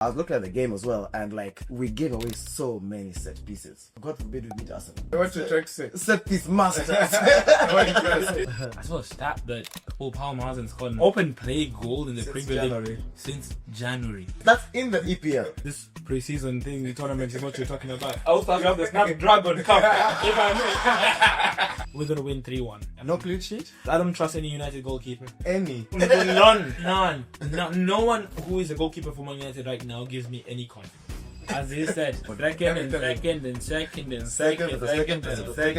I was looking at the game as well, and like we gave away so many set pieces. God forbid we beat Arsenal. What you trying to say? Set piece masters. I saw a stat that Cole Palmer hasn't scored an open play goal in the Premier League since January. That's in the EPL. This pre-season thing, the tournament is what you're talking about. I'll start up the Snapdragon Cup. If I may. We're gonna win 3-1. No clean sheet? I don't trust any United goalkeeper. Any? None. No one who is a goalkeeper for Man United right now gives me any confidence. As he said, second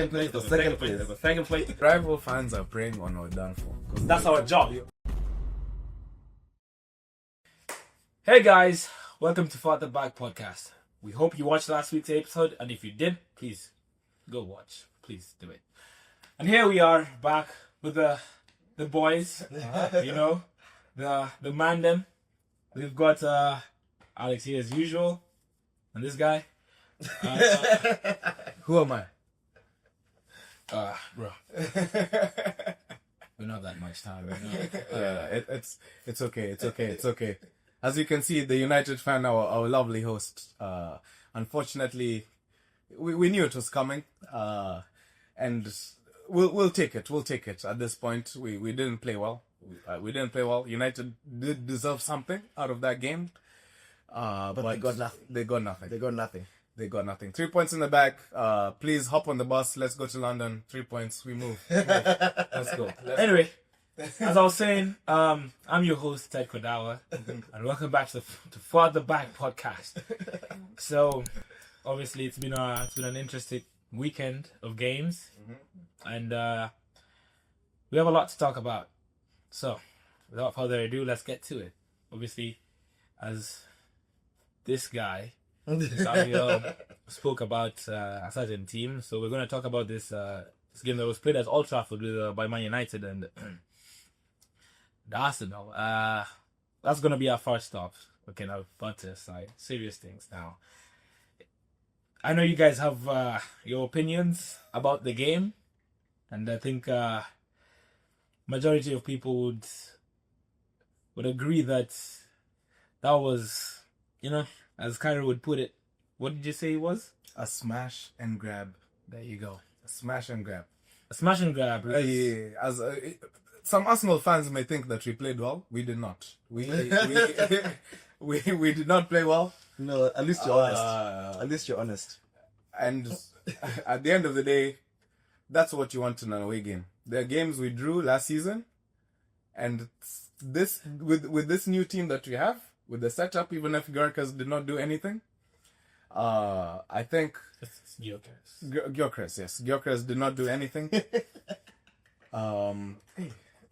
place. Rival fans are preying on our downfall. That's our job. Hey guys, welcome to Further Back Podcast. We hope you watched last week's episode, and if you did, please go watch. Please do it. And here we are back with the boys. The man them. We've got Alex here as usual, and this guy. Who am I? Bro. We don't have that much time. It's okay. As you can see, the United fan, our lovely host. Unfortunately, we knew it was coming, and we'll take it. We'll take it. At this point, we didn't play well. United did deserve something out of that game, but they got nothing. They got nothing. 3 points in the bag. Please hop on the bus. Let's go to London. 3 points. We move. Let's go. Anyway, as I was saying, I'm your host, Ted Kodawa, and welcome back to Further Back Podcast. So, obviously, it's been an interesting weekend of games, and we have a lot to talk about. So, without further ado, let's get to it. Obviously, as this guy, Samuel, spoke about a certain team, so we're going to talk about this game that was played at Old Trafford by Man United and the Arsenal. That's going to be our first stop. Okay, now put aside serious things now. I know you guys have your opinions about the game, and I think majority of people would agree that was, as Cairo would put it, what did you say it was? A smash and grab. There you go. A smash and grab. A smash and grab. Some Arsenal fans may think that we played well. We did not. We did not play well. No, at least you're honest. And at the end of the day, that's what you want in an away game. There are games we drew last season, and this with this new team that we have, with the setup, even if Gyökeres did not do anything, I think Gyökeres did not do anything.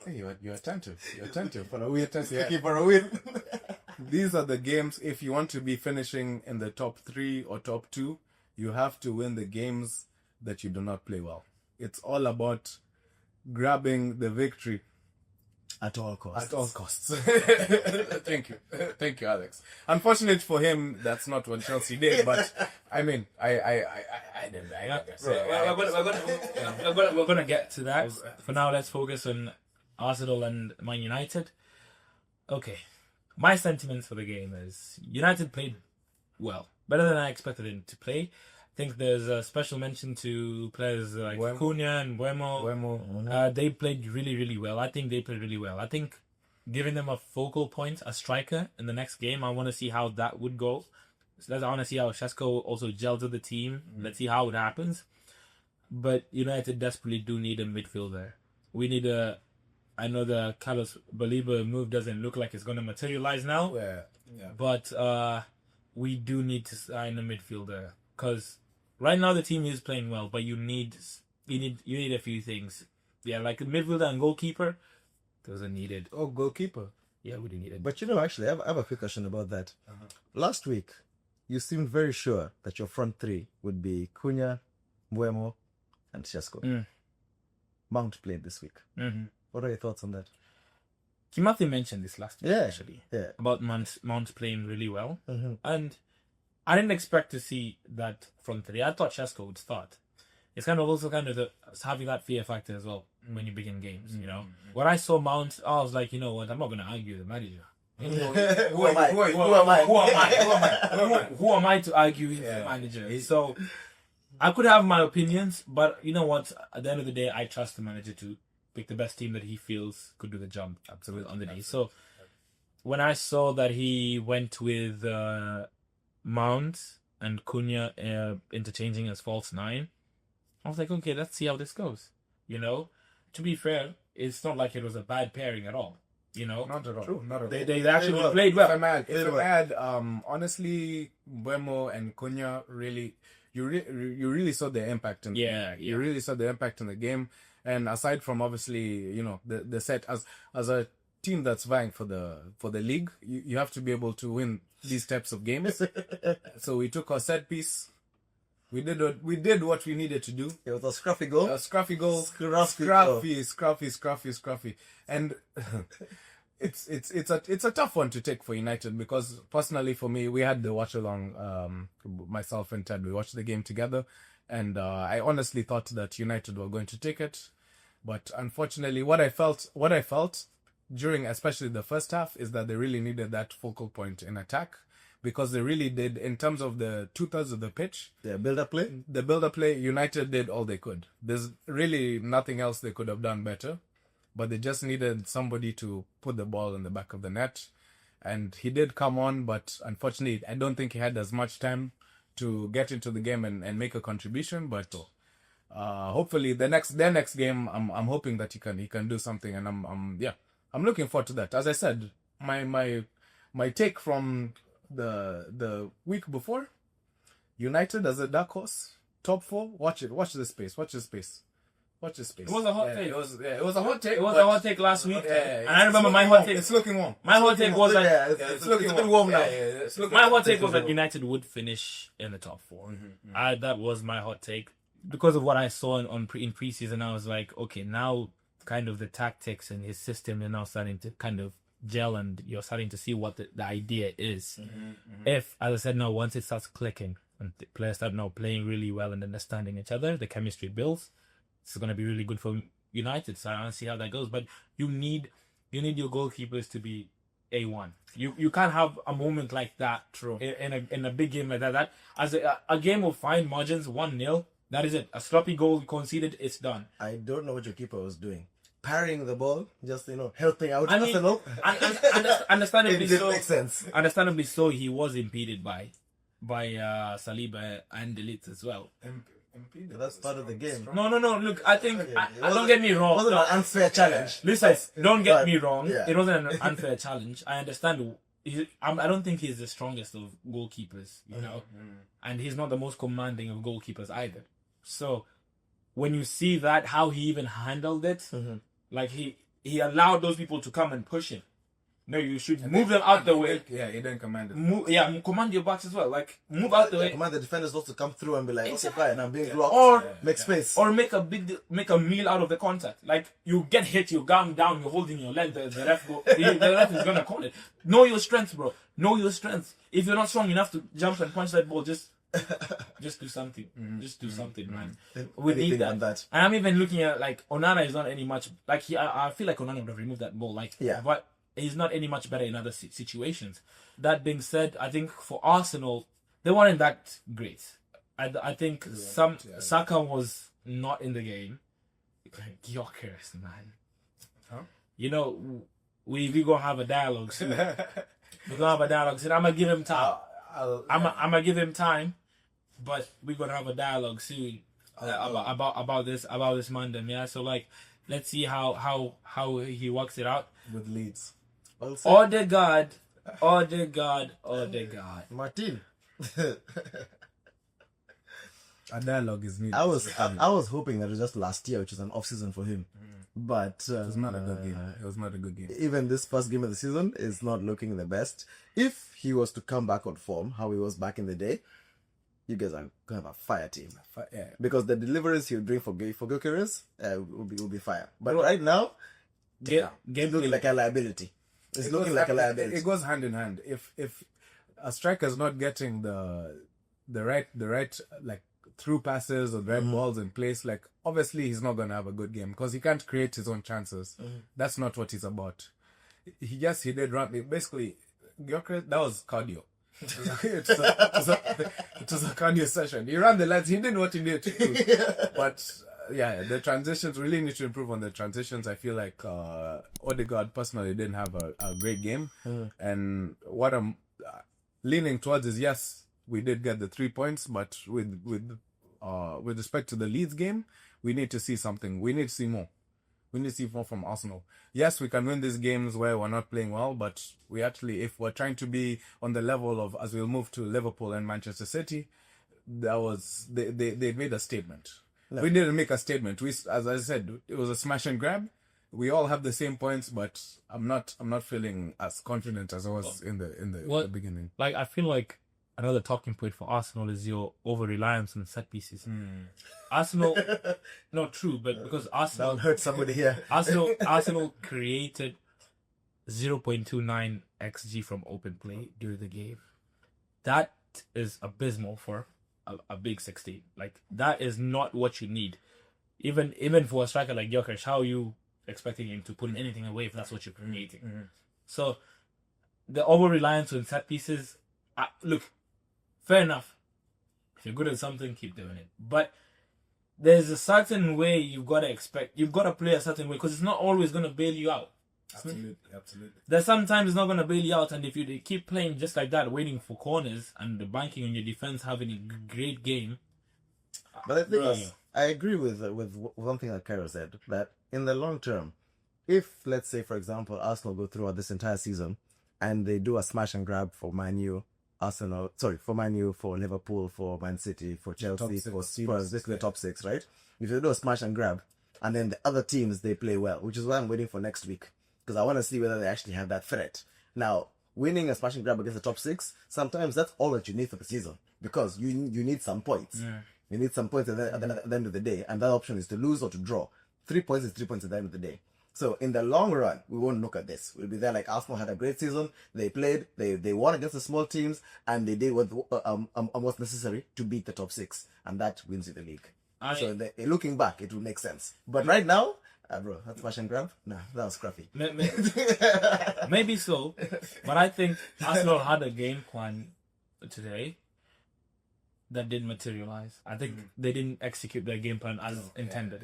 You're attentive for a weird test. These are the games. If you want to be finishing in the top 3 or top 2, you have to win the games that you do not play well. It's all about grabbing the victory At all costs. Thank you, Alex. Unfortunate for him, that's not what Chelsea did. But I mean, I didn't. We're gonna get to that. For now, let's focus on Arsenal and Man United. Okay, my sentiments for the game is United played well, better than I expected them to play. I think there's a special mention to players like Cunha and Buemo. They played really, really well. I think they played really well. I think giving them a focal point, a striker in the next game, I want to see how that would go. So I want to see how Šeško also gels with the team. Let's see how it happens. But United desperately do need a midfielder. We need I know the Carlos Baleba move doesn't look like it's going to materialize now. Yeah. But we do need to sign a midfielder. Because right now the team is playing well, but you need a few things. Yeah, like a midfielder and goalkeeper. Those are needed. Oh, goalkeeper. Yeah, we do need it. But actually, I have a quick question about that. Last week, you seemed very sure that your front 3 would be Cunha, Buemo, and Šeško. Mount played this week. What are your thoughts on that? Kimathi mentioned this last week, actually. Yeah. About Mount playing really well. And I didn't expect to see that front 3. I thought Šeško would start. It's also having that fear factor as well when you begin games, When I saw Mount, I was like, you know what, I'm not going to argue with the manager. Who am I? Who am I to argue with the manager? So I could have my opinions, but you know what? At the end of the day, I trust the manager to pick the best team that he feels could do the job. Absolutely on the day. So when I saw that he went with Mount and Cunha interchanging as false 9, I was like, okay, let's see how this goes. You know, to be fair, it's not like it was a bad pairing at all. You know, not at all. True. Not at all. They actually played well. If I add, honestly, Buemo and Cunha really, you really saw their impact in you really saw the impact in the game. And aside from obviously, you know, the set as a team that's vying for the league, you have to be able to win these types of games. So we took our set piece. We did what we needed to do. It was a scruffy goal. Scruffy. And it's a tough one to take for United because personally for me, we had the watch along, myself and Ted, we watched the game together. And I honestly thought that United were going to take it. But unfortunately, what I felt during especially the first half is that they really needed that focal point in attack. Because they really did, in terms of the 2/3 of the pitch. The build-up play, United did all they could. There's really nothing else they could have done better. But they just needed somebody to put the ball in the back of the net. And he did come on, but unfortunately, I don't think he had as much time to get into the game and make a contribution. But hopefully, their next game, I'm hoping that he can do something. And I'm looking forward to that. As I said, my take from the week before, United as a dark horse, top 4. Watch the space. It was a hot take. It was a hot take. It was a hot take last week. And I remember my hot take. It's looking warm. My hot take was that it's looking warm now. my hot take was that United would finish in the top 4. That was my hot take because of what I saw in preseason. I was like, okay, now kind of the tactics and his system are now starting to kind of gel, and you're starting to see what the idea is. If, as I said, now once it starts clicking and the players start now playing really well and understanding each other, the chemistry builds. It's going to be really good for United. So I want to see how that goes. But you need your goalkeepers to be A1. You can't have a moment like that. True. In a big game like that. That as a game of fine margins, 1-0. That is it. A sloppy goal conceded, it's done. I don't know what your keeper was doing. Parrying the ball, just helping out. I mean, understandably it didn't so. Make sense. Understandably so, he was impeded by Saliba and Delete as well. That's part of the game. No. Look, I think don't get me wrong. It wasn't an unfair challenge. Listen, don't get me wrong. Yeah. It wasn't an unfair challenge. I understand. I don't think he's the strongest of goalkeepers, and he's not the most commanding of goalkeepers either. So when you see that, how he even handled it, like he allowed those people to come and push him. No, you should move them out the way. Yeah, he didn't command it. Command your backs as well. Like, move out the way. Command the defenders also come through and be like, okay, fine, I'm being blocked. Or make space. Or make a meal out of the contact. Like, you get hit, you calm down, you're holding your leg, the ref is gonna call it. Know your strength, bro. Know your strength. If you're not strong enough to jump and punch that ball, just do something. Just do something, man. We need that. And I'm even looking at, like, Onana is not any much, like, I feel like Onana would have removed that ball. Like, but he's not any much better in other situations. That being said, I think for Arsenal, they weren't that great. I think Saka was not in the game. Gyökeres, man. Huh? We gonna have a dialogue soon. We're gonna have a dialogue soon. I'm gonna give him time. I'm gonna give him time, but we're gonna have a dialogue soon about this Monday. Yeah. So like, let's see how he works it out with Leeds. Odegaard. Martin. A dialogue is needed. I was hoping that it was just last year, which is an off season for him. But it was not a good game. It was not a good game. Even this first game of the season is not looking the best. If he was to come back on form, how he was back in the day, you guys are gonna have a fire team. Because the deliveries he'll bring for Gyökeres will be fire. But right now, game looking like a liability. It's looking like a liability. It goes hand in hand. If a striker's not getting the right like through passes or the right balls in place, like obviously he's not gonna have a good game because he can't create his own chances. That's not what he's about. he did run. Basically, Gyökeres, that was cardio. It was a cardio session. He ran the lads. He did what he needed to do. But yeah, the transitions really need to improve on the transitions. I feel like Odegaard personally didn't have a great game, and what I'm leaning towards is, yes, we did get the 3 points, but with respect to the Leeds game, we need to see something. We need to see more. We need to see more from Arsenal. Yes, we can win these games where we're not playing well, but we actually, if we're trying to be on the level of, as we'll move to Liverpool and Manchester City, they made a statement. No. We didn't make a statement. We, as I said, it was a smash and grab. We all have the same points, but I'm not feeling as confident as I was in the beginning. Like, I feel like another talking point for Arsenal is your over-reliance on set pieces. Arsenal, not true, but because Arsenal... That'll hurt somebody here. Arsenal created 0.29 XG from open play during the game. That is abysmal for a big 16. Like, that is not what you need. Even for a striker like Gyökeres, how are you expecting him to put anything away if that's what you're creating? So, the over-reliance on set pieces... look, fair enough. If you're good at something, keep doing it. But there's a certain way you've got to play a certain way, because it's not always going to bail you out. Absolutely. There's sometimes it's not going to bail you out, and if you keep playing just like that, waiting for corners and banking on your defense having a great game. But I think I agree with one thing that Cairo said, that in the long term, if, let's say, for example, Arsenal go throughout this entire season and they do a smash and grab for Man U, for Liverpool, for Man City, for Chelsea, for Spurs, this is the top 6, right? If you do a smash and grab, and then the other teams, they play well, which is why I'm waiting for next week, because I want to see whether they actually have that threat. Now, winning a smash and grab against the top 6, sometimes that's all that you need for the season, because you need some points. You need some points at the end of the day, and that option is to lose or to draw. 3 points is 3 points at the end of the day. So in the long run, we won't look at this. We'll be there like Arsenal had a great season. They played, they won against the small teams, and they did what's necessary to beat the top 6, and that wins you the league. So looking back, it will make sense. But right now, bro, that's smash and grab. Nah, that was scruffy. Maybe so, but I think Arsenal had a game plan today that didn't materialize. I think they didn't execute their game plan as intended.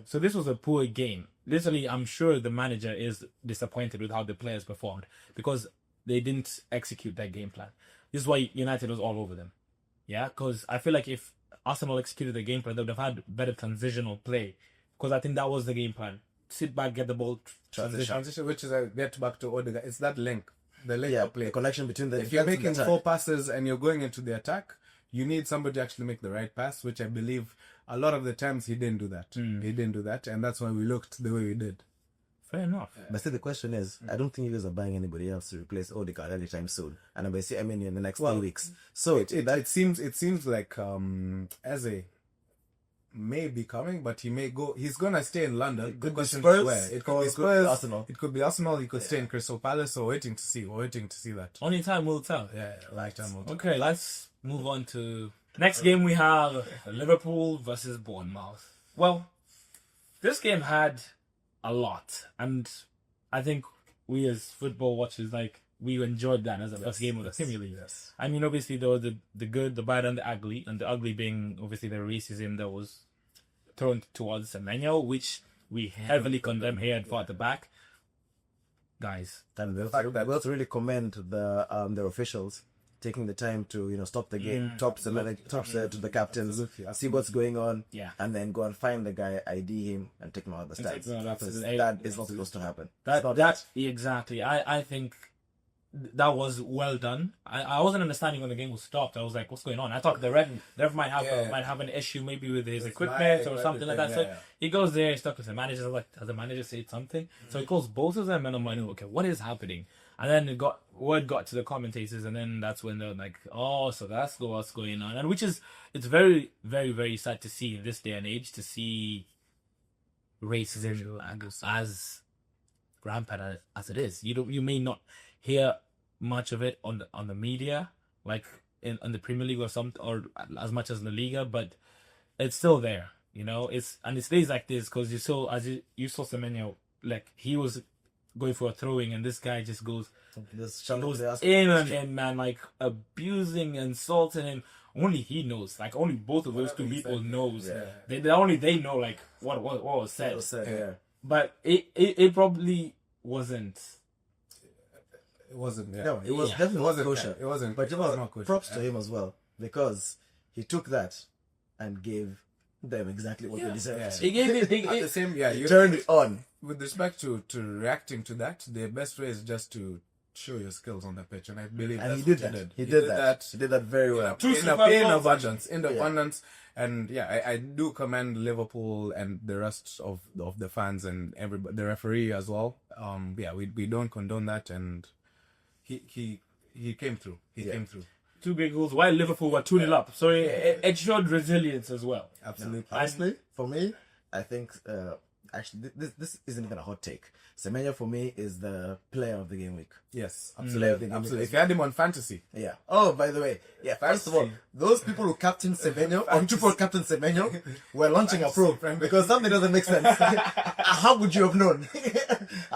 So this was a poor game. Literally, I'm sure the manager is disappointed with how the players performed because they didn't execute their game plan. This is why United was all over them. Yeah, because I feel like if Arsenal executed the game plan, they would have had better transitional play. Because I think that was the game plan. Sit back, get the ball, transition, which is get back to Odegaard. It's that link. The link of play. The connection between the... If you're making 4 passes and you're going into the attack, you need somebody to actually make the right pass, which I believe a lot of the times he didn't do that. He didn't do that, and that's why we looked the way we did. Fair enough. But still, the question is, I don't think you guys are buying anybody else to replace Odegaard anytime soon, and I'm in the next 2 weeks. So it seems like Eze may be coming, but he may go. He's gonna stay in London. It could be Spurs. It could be Spurs. Arsenal. It could be Arsenal. He could stay in Crystal Palace. So we're waiting to see that. Only time will tell. Time will tell. Okay, let's move on to next game. We have Liverpool versus Bournemouth. Well, this game had a lot, and I think we as football watchers, we enjoyed that as the first game of the Premier League. Yes. I mean, obviously there was the good, the bad, and the ugly being obviously the racism that was thrown towards Semenyo, which we heavily condemn here and far at the back. Guys, and we also really commend their officials taking the time to stop the game, talk to the captains, see what's going on, and then go and find the guy, ID him, and take him out of the stands. That is not supposed to happen. Exactly. I think that was well done. I wasn't understanding when the game was stopped. I was like, what's going on? I thought the ref might have an issue maybe with his equipment or something like that. So he goes there, he's talking to the manager. I was like, has the manager said something? So he calls both of them, and I'm like, okay, what is happening? And then word got to the commentators, and then that's when they're like, oh, so that's what's going on. And it's very, very, very sad to see in this day and age, to see racism as rampant as it is. You may not hear much of it on the media, like in the Premier League or as much as La Liga, but it's still there. It's days like this because you saw Semenyo, like he was going for a throwing, and this guy just goes Goes in on him, man, like abusing, insulting him. Only he knows, like only both of those two people knows. Yeah. They know like what was said. yeah. But it probably wasn't. It wasn't. Yeah. No, it was Yeah. definitely It wasn't kosher. It wasn't. But it was not kosher. props to him as well, because he took that and gave them exactly what they deserved. Yeah. He gave it. At the same, yeah. He turned it on. With respect to reacting to that, the best way is just to show your skills on the pitch, and I believe And that's he did what that. He did that. He did that very well. Two in super goals, abundance, and I do commend Liverpool and the rest of the fans and everybody, the referee as well. We don't condone that, and he came through. He came through. 2 big goals while Liverpool were 2-0 up. So it showed resilience as well. Absolutely. Honestly, for me, I think actually this isn't even a hot take. Semenyo for me is the player of the game week. Yes, Player of the absolutely. game Absolutely. week. If you had him on fantasy, Yeah. Oh, by the way, yeah. First of all, those people who captain Semenyo or triple captain Semenyo were launching a probe because something doesn't make sense. How would you have known?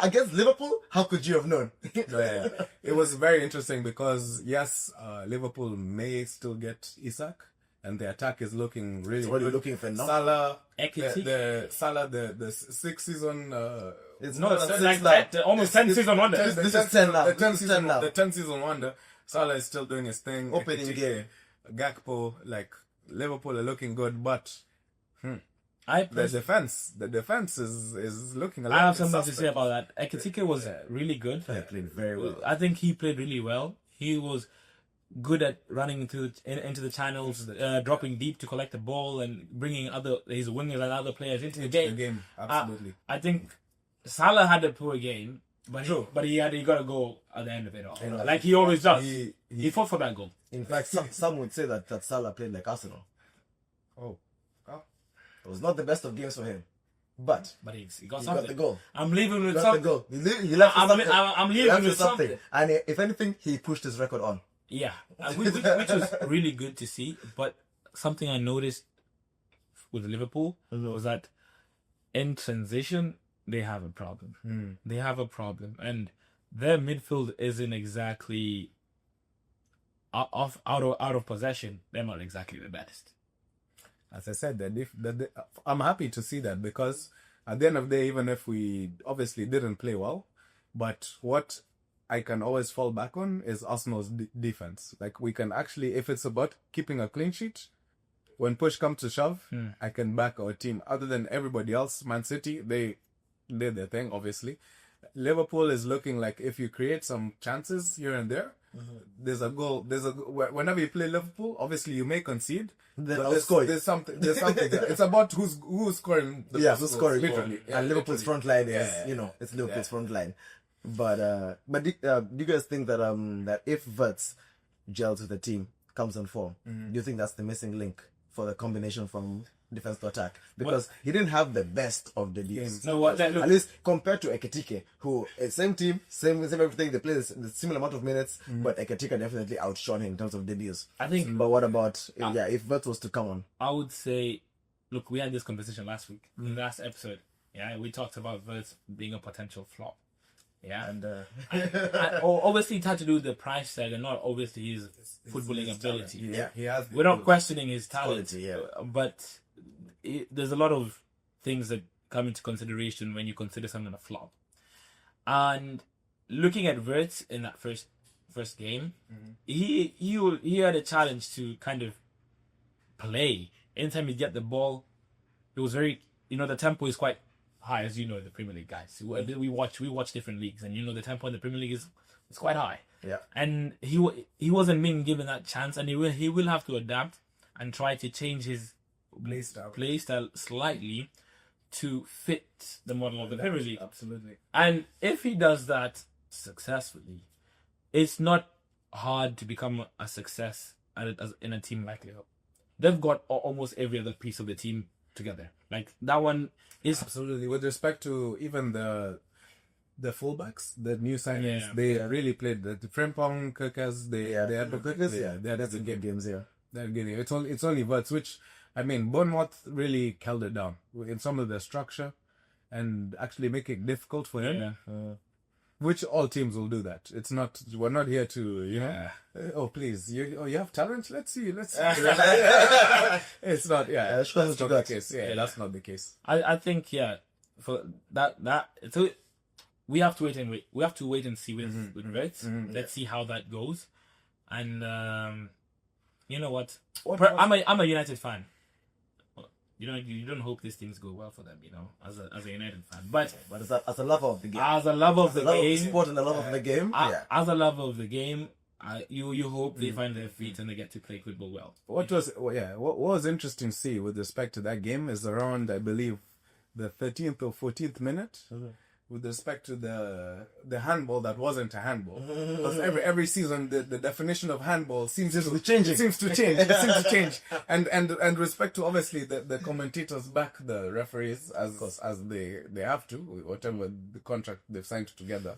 Against Liverpool, how could you have known? yeah. It was very interesting because yes, Liverpool may still get Isak, and the attack is looking really What are you good. looking for now? Salah, Ekitike. the 6th season. It's No, not it's a like six now. that, almost 10 season wonder. This is 10 now. The 10th This is 10 season, now. the 10th season wonder. Salah is still doing his thing. Opening Ekitike, game. Gakpo, like Liverpool are looking good, but I the defense is looking a lot. I have something to suspect. say about that. Ekitike was really good. He played very well. I think he played really well. He was good at running into the channels, dropping deep to collect the ball, and bringing his wingers and other players into the game. Absolutely. I think Salah had a poor game, but True. he got to go at the end of it all, know, like he always does. he- He fought for that goal. In fact, some would say that Salah played like Arsenal. Oh. It was not the best of games for him, but But he got he got something. the goal. I'm leaving He with got the something. goal. He left with something. I'm He leaving left with with something. something. And if anything, he pushed his record on. Yeah, which was really good to see. But something I noticed with Liverpool was that in transition they have a problem. They have a problem, and their midfield isn't exactly out of possession. They're not exactly the best. As I said, I'm happy to see that because at the end of the day, even if we obviously didn't play well, but what I can always fall back on is Arsenal's defense. Like we can actually, if it's about keeping a clean sheet, when push comes to shove, I can back our team. Other than everybody else, Man City, they did their thing, obviously. Liverpool is looking like if you create some chances here and there, there's a goal. Whenever you play Liverpool, obviously you may concede. Then but I'll score. there's something there. It's about who's scoring the Yeah, most who's goals, scoring literally. more. Yeah, And Liverpool's literally. front line is, Yeah. it's Liverpool's front line. But do you guys think that that if Wirtz gels with the team, comes on form, do you think that's the missing link for the combination from defense to attack? Because he didn't have the best of the games. No, what? Look, At least compared to Ekitike, who same team, same everything. They play the similar amount of minutes, but Ekitike definitely outshone him in terms of debuts. I think. But what about if Wirtz was to come on? I would say, look, we had this conversation last week, in the last episode. Yeah, we talked about Wirtz being a potential flop. Yeah, And obviously it had to do with the price tag and not obviously his footballing ability. yeah, He has. We're not questioning his talent, Quality, yeah. but there's a lot of things that come into consideration when you consider something a flop. And looking at Wirtz in that first game, he had a challenge to kind of play. Anytime he get the ball, it was very, the tempo is quite high, as you know, the Premier League guys. We watch different leagues, and the tempo in the Premier League is quite high. Yeah. And he wasn't being given that chance, and he will have to adapt and try to change his play style slightly to fit the model of the Premier League. Absolutely. And if he does that successfully, it's not hard to become a success in a team like Liverpool. They've got almost every other piece of the team together. Like that one is Absolutely. With respect to even the fullbacks, the new signings, Yeah. they really played. The Frimpong, Kirkas, they had they had some good games here. They're getting it's only Wirtz, which I mean Bournemouth really held it down in some of the structure and actually make it difficult for him. yeah. which all teams will do that. It's not, we're not here to, you know, oh please, you have talent. Let's see. It's not. Yeah, show us that's what not you the case. Yeah, that's not the case. I think for that so we have to wait and see with Reds. Let's see how that goes. And you know what? I'm a United fan. You don't hope these things go well for them, you know, as a United fan. But as a lover of the game, as a lover of the game, sport and a lover of the game, as a lover of the game, you hope they find their feet and they get to play football well. What was interesting to see with respect to that game is around, I believe, the 13th or 14th minute. With respect to the handball that wasn't a handball, because every season the definition of handball seems to change. And respect to obviously the commentators back the referees as they have to, whatever the contract they've signed together,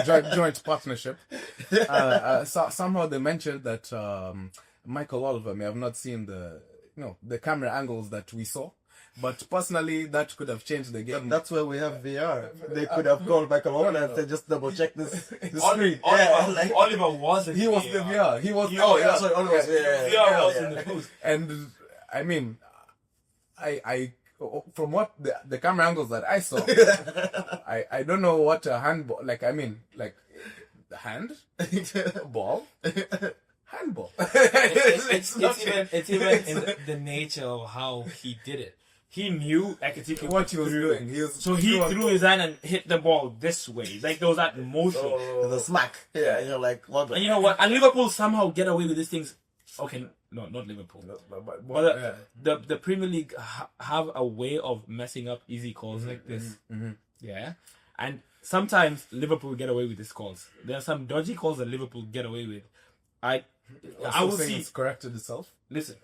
joint partnership. Somehow they mentioned that Michael Oliver may have not seen the camera angles that we saw. But personally, that could have changed the game. That's where we have VR. They could have called Michael Oliver and said, just double check this screen. Oliver was in he was the VR. He was. Oliver was VR was in the post. And I mean, I from what the camera angles that I saw, I don't know what a handball like. I mean, like the hand ball. Handball. It's even in the nature of how he did it. He knew Ekitike what he was doing. He threw his hand and hit the ball this way. Like there was that motion. The smack. Yeah, and you're like, what? And you know what? And Liverpool somehow get away with these things. Okay, no, not Liverpool. But the Premier League have a way of messing up easy calls like this. Yeah. And sometimes Liverpool get away with these calls. There are some dodgy calls that Liverpool get away with. I will see. It's corrected itself. Listen,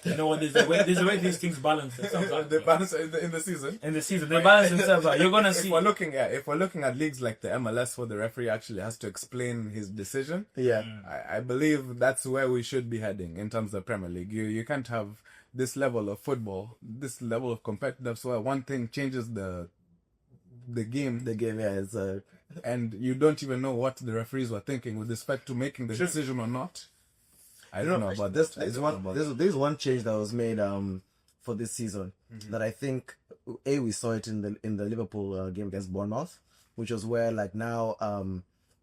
you know what? There's a way these things balance themselves out. They balance in the season. In the season, they balance themselves out. You're gonna see. If we're looking at leagues like the MLS, where the referee actually has to explain his decision, I believe that's where we should be heading in terms of Premier League. You can't have this level of football, this level of competitiveness, where one thing changes the game. The game, is. And you don't even know what the referees were thinking with respect to making the decision or not. I don't know about this. There's one change that was made for this season that I think we saw it in the Liverpool game against Bournemouth, which was where like now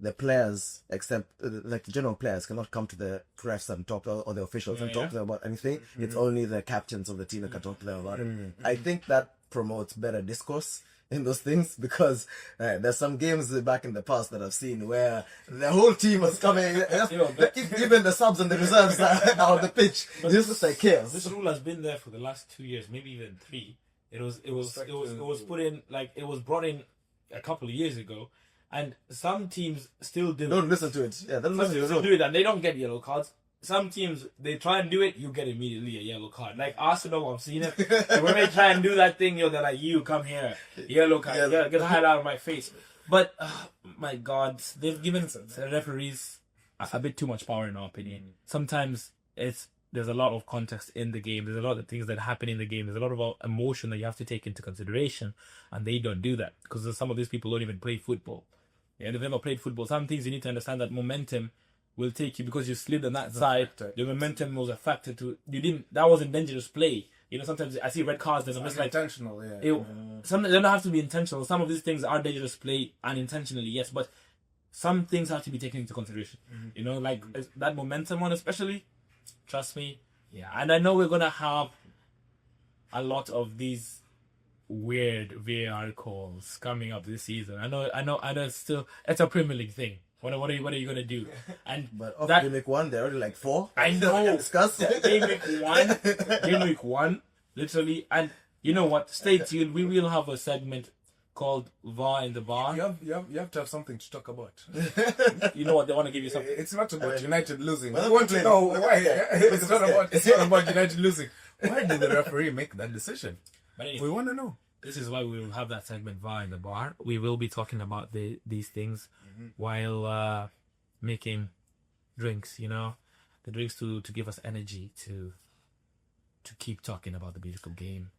the players, except like the general players, cannot come to the refs and talk or the officials and talk to them about anything. It's only the captains of the team that can talk to them about it. I think that promotes better discourse in those things, because there's some games back in the past that I've seen where the whole team was coming, even the subs and the reserves are on the pitch. This is like chaos. This rule has been there for the last 2 years, maybe even 3. It was brought in a couple of years ago, and some teams still do. Don't listen to it. Yeah, don't listen to it. Do it, and they don't get yellow cards. Some teams, they try and do it, you get immediately a yellow card. Like Arsenal, I've seen it. When they try and do that thing, they're like, you come here, yellow card, get the hell out of my face. But, my God, they've given the referees a bit too much power in our opinion. Sometimes there's a lot of context in the game. There's a lot of things that happen in the game. There's a lot of emotion that you have to take into consideration, and they don't do that because some of these people don't even play football. Yeah, they've never played football. Some things you need to understand that momentum will take you because you slid on that side. The momentum was a factor to that wasn't dangerous play. You know, sometimes I see red cards and I'm just like intentional. Some they don't have to be intentional. Some of these things are dangerous play unintentionally, yes, but some things have to be taken into consideration. You know, like that momentum one especially. Trust me, and I know we're gonna have a lot of these weird VAR calls coming up this season. I know. Still, it's a Premier League thing. What are you gonna do? But Game Week 1, they're already like 4. I know. Discuss Game Week 1, literally. And you know what? Stay tuned. We will have a segment called VAR in the Bar. You have to have something to talk about. You know what? They want to give you something. It's not about United losing. I want to know why. It's not about United losing. Why did the referee make that decision? But anyway, we want to know. This is why we will have that segment VAR in the Bar. We will be talking about these things while making drinks, you know, the drinks to give us energy to keep talking about the beautiful game.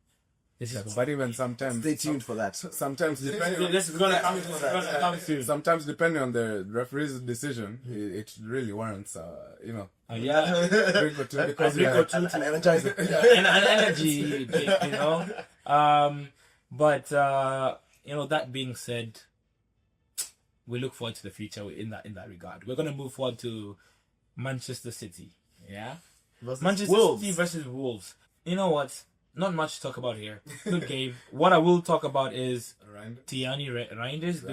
This is But even sometimes, Stay tuned for that. sometimes depending on, this is gonna come soon. sometimes depending on the referee's decision, it really warrants, Yeah. drink or two because drink or two. And energizer. An energy drink, But that being said, we look forward to the future in that regard. We're gonna move forward to Manchester City. Yeah. Manchester City versus Wolves. You know what? Not much to talk about here. Good game. What I will talk about is Tiani Reinders.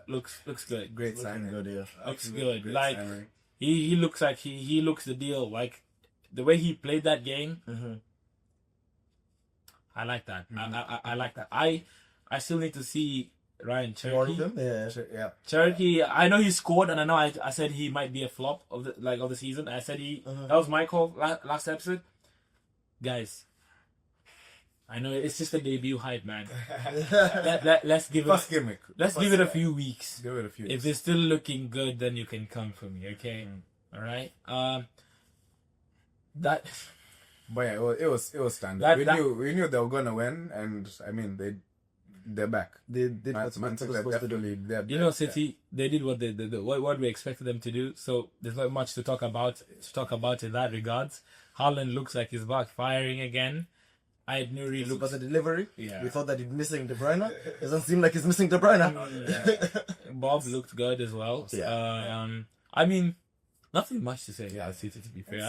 Looks good. Great signing. Good, yeah. Looks good. Great Like signing. he looks like he looks the deal. Like the way he played that game. I like that. I like that. I still need to see Ryan Cherokee. Yeah. Cherokee, I know he scored, and I know I said he might be a flop of the season. I said that was my call last episode. Guys, I know it's just a debut hype, man. Let's give First it. gimmick. Let's give it a few weeks. Give it a few. If they're still looking good, then you can come for me, okay? All right. That. But yeah, it was standard. We knew they were gonna win, and I mean they're back. They did what Man they City were supposed to do. definitely City, they did what what we expected them to do. So there's not much to talk about in that regards. Haaland looks like he's back firing again. Nuri But looks. the delivery, Yeah. we thought that he's missing De Bruyne. It doesn't seem like he's missing De Bruyne. Bob looked good as well. Yeah. I mean, nothing much to say. Yeah, City, to be fair.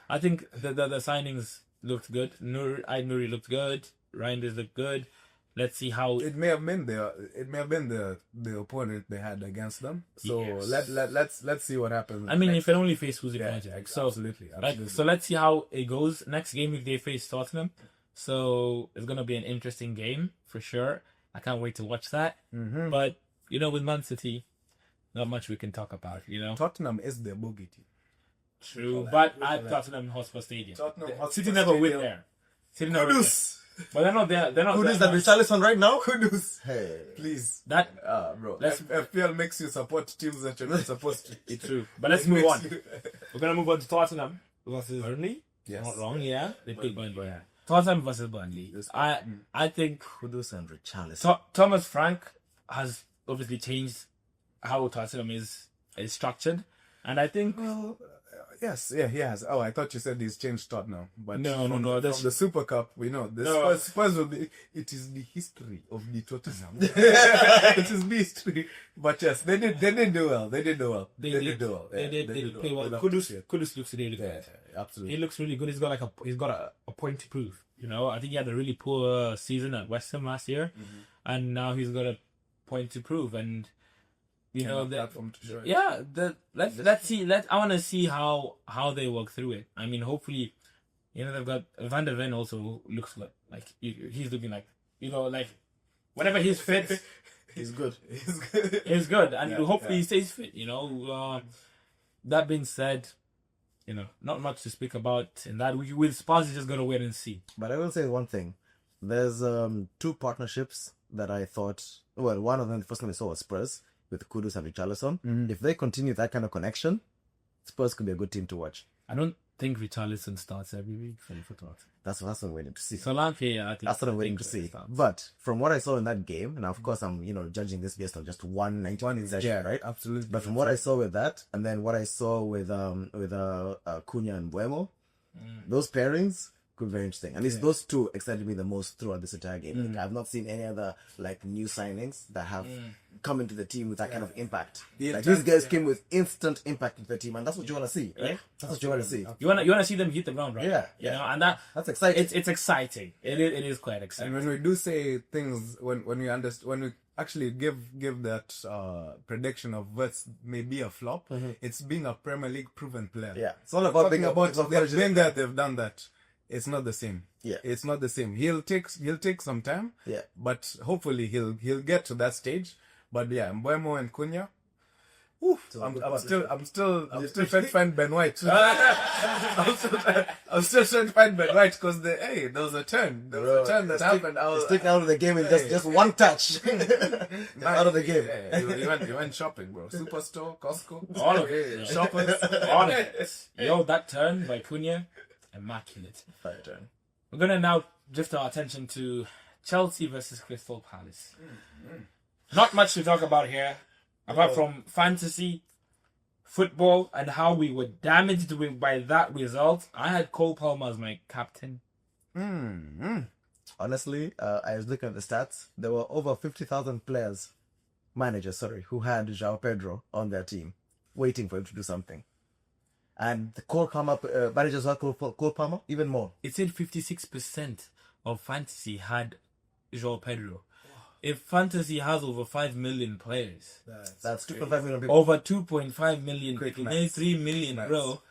I think the signings looked good. Nuri looked good. Reinders looked good. Let's see how it may have been the opponent they had against them. So Yes. let's see what happens. I mean, if it only face who's the Yeah, project. So absolutely. so let's see how it goes. Next game if they face Tottenham. So it's gonna be an interesting game for sure. I can't wait to watch that. But with Man City, not much we can talk about. Tottenham is the boogie team. True, but at Tottenham Hotspur Stadium, Tottenham Hotspur City never win Stadium. there. City never win there. Kudus. But they're not there. They're not. Who they're is that not- Richarlison right now? Kudus. Hey. Please. That Bro. Let's- FPL makes you support teams that you're not supposed to. it's true. But let's move on. We're gonna move on to Tottenham versus Burnley. Yes. Not wrong, yeah. They played Burnley. Yeah. Tottenham versus Burnley. I think Kudus and Richarlison. Thomas Frank has obviously changed how Tottenham is structured, and I think Yes, yeah, he has. Oh, I thought you said he's changed Tottenham. But No. From the Super Cup, we know the Spurs will be. It is the history of the Tottenham. It is the history. But yes, they did do well. They did do well. They did play well. Enough Kudus to- looks really good. Yeah, absolutely. He looks really good. He's got a point to prove. I think he had a really poor season at West Ham last year, and now he's got a point to prove. And platform to show it. yeah, let's see. I want to see how they work through it. I mean, hopefully, they've got Van der Ven also looks like he's looking like whenever he's fit, He's good. he's good, and Yeah, hopefully yeah. he stays fit. That being said, not much to speak about in that. With Spurs, you just gotta wait and see. But I will say one thing. There's two partnerships that I thought. Well, one of them, the first one I saw was Spurs with Kudus and Richarlison. If they continue that kind of connection, Spurs could be a good team to watch. I don't think Richarlison starts every week for Tottenham. That's what I'm waiting to see. Solanke, I think That's what I'm waiting to see. But from what I saw in that game, and of course I'm judging this based on just one 90-minute session, right? Absolutely. But from what I saw with that, and then what I saw with Cunha and Buemo, those pairings could be very interesting. At least those two excited me the most throughout this entire game. Like, I've not seen any other new signings that have come into the team with that kind of impact. These guys came with instant impact into the team, and that's what you want to see, right? That's what you want to see. You wanna see them hit the ground, right? Yeah. And That's exciting. it's exciting. It is quite And exciting. when we do say things, when we actually give that prediction of what's maybe a flop, it's being a Premier League proven player. Yeah, it's all about being about being that they've done that. It's not the same. Yeah. It's not the same. He'll take some time. Yeah. But hopefully he'll get to that stage. But yeah, Mbeumo and Cunha. I'm still trying to find Ben White. I'm still trying to find Ben White because there was a turn. There was a turn that happened. He's taken out of the game in just one touch. Out of the game. Yeah, he went shopping, bro. Superstore, Costco. All of it. Shoppers, all of it. That turn by Cunha, immaculate. Fire turn. We're going to now drift our attention to Chelsea versus Crystal Palace. Not much to talk about here, apart from fantasy, football, and how we were damaged by that result. I had Cole Palmer as my captain. Honestly, I was looking at the stats. There were over 50,000 managers, who had João Pedro on their team, waiting for him to do something. And the Cole Palmer managers are Cole Palmer even more. It said 56% of fantasy had João Pedro. If fantasy has over 5 million players, That's 2.5 million people. over 2.5 million Quick people, maths. nearly 3 million, Maths. bro.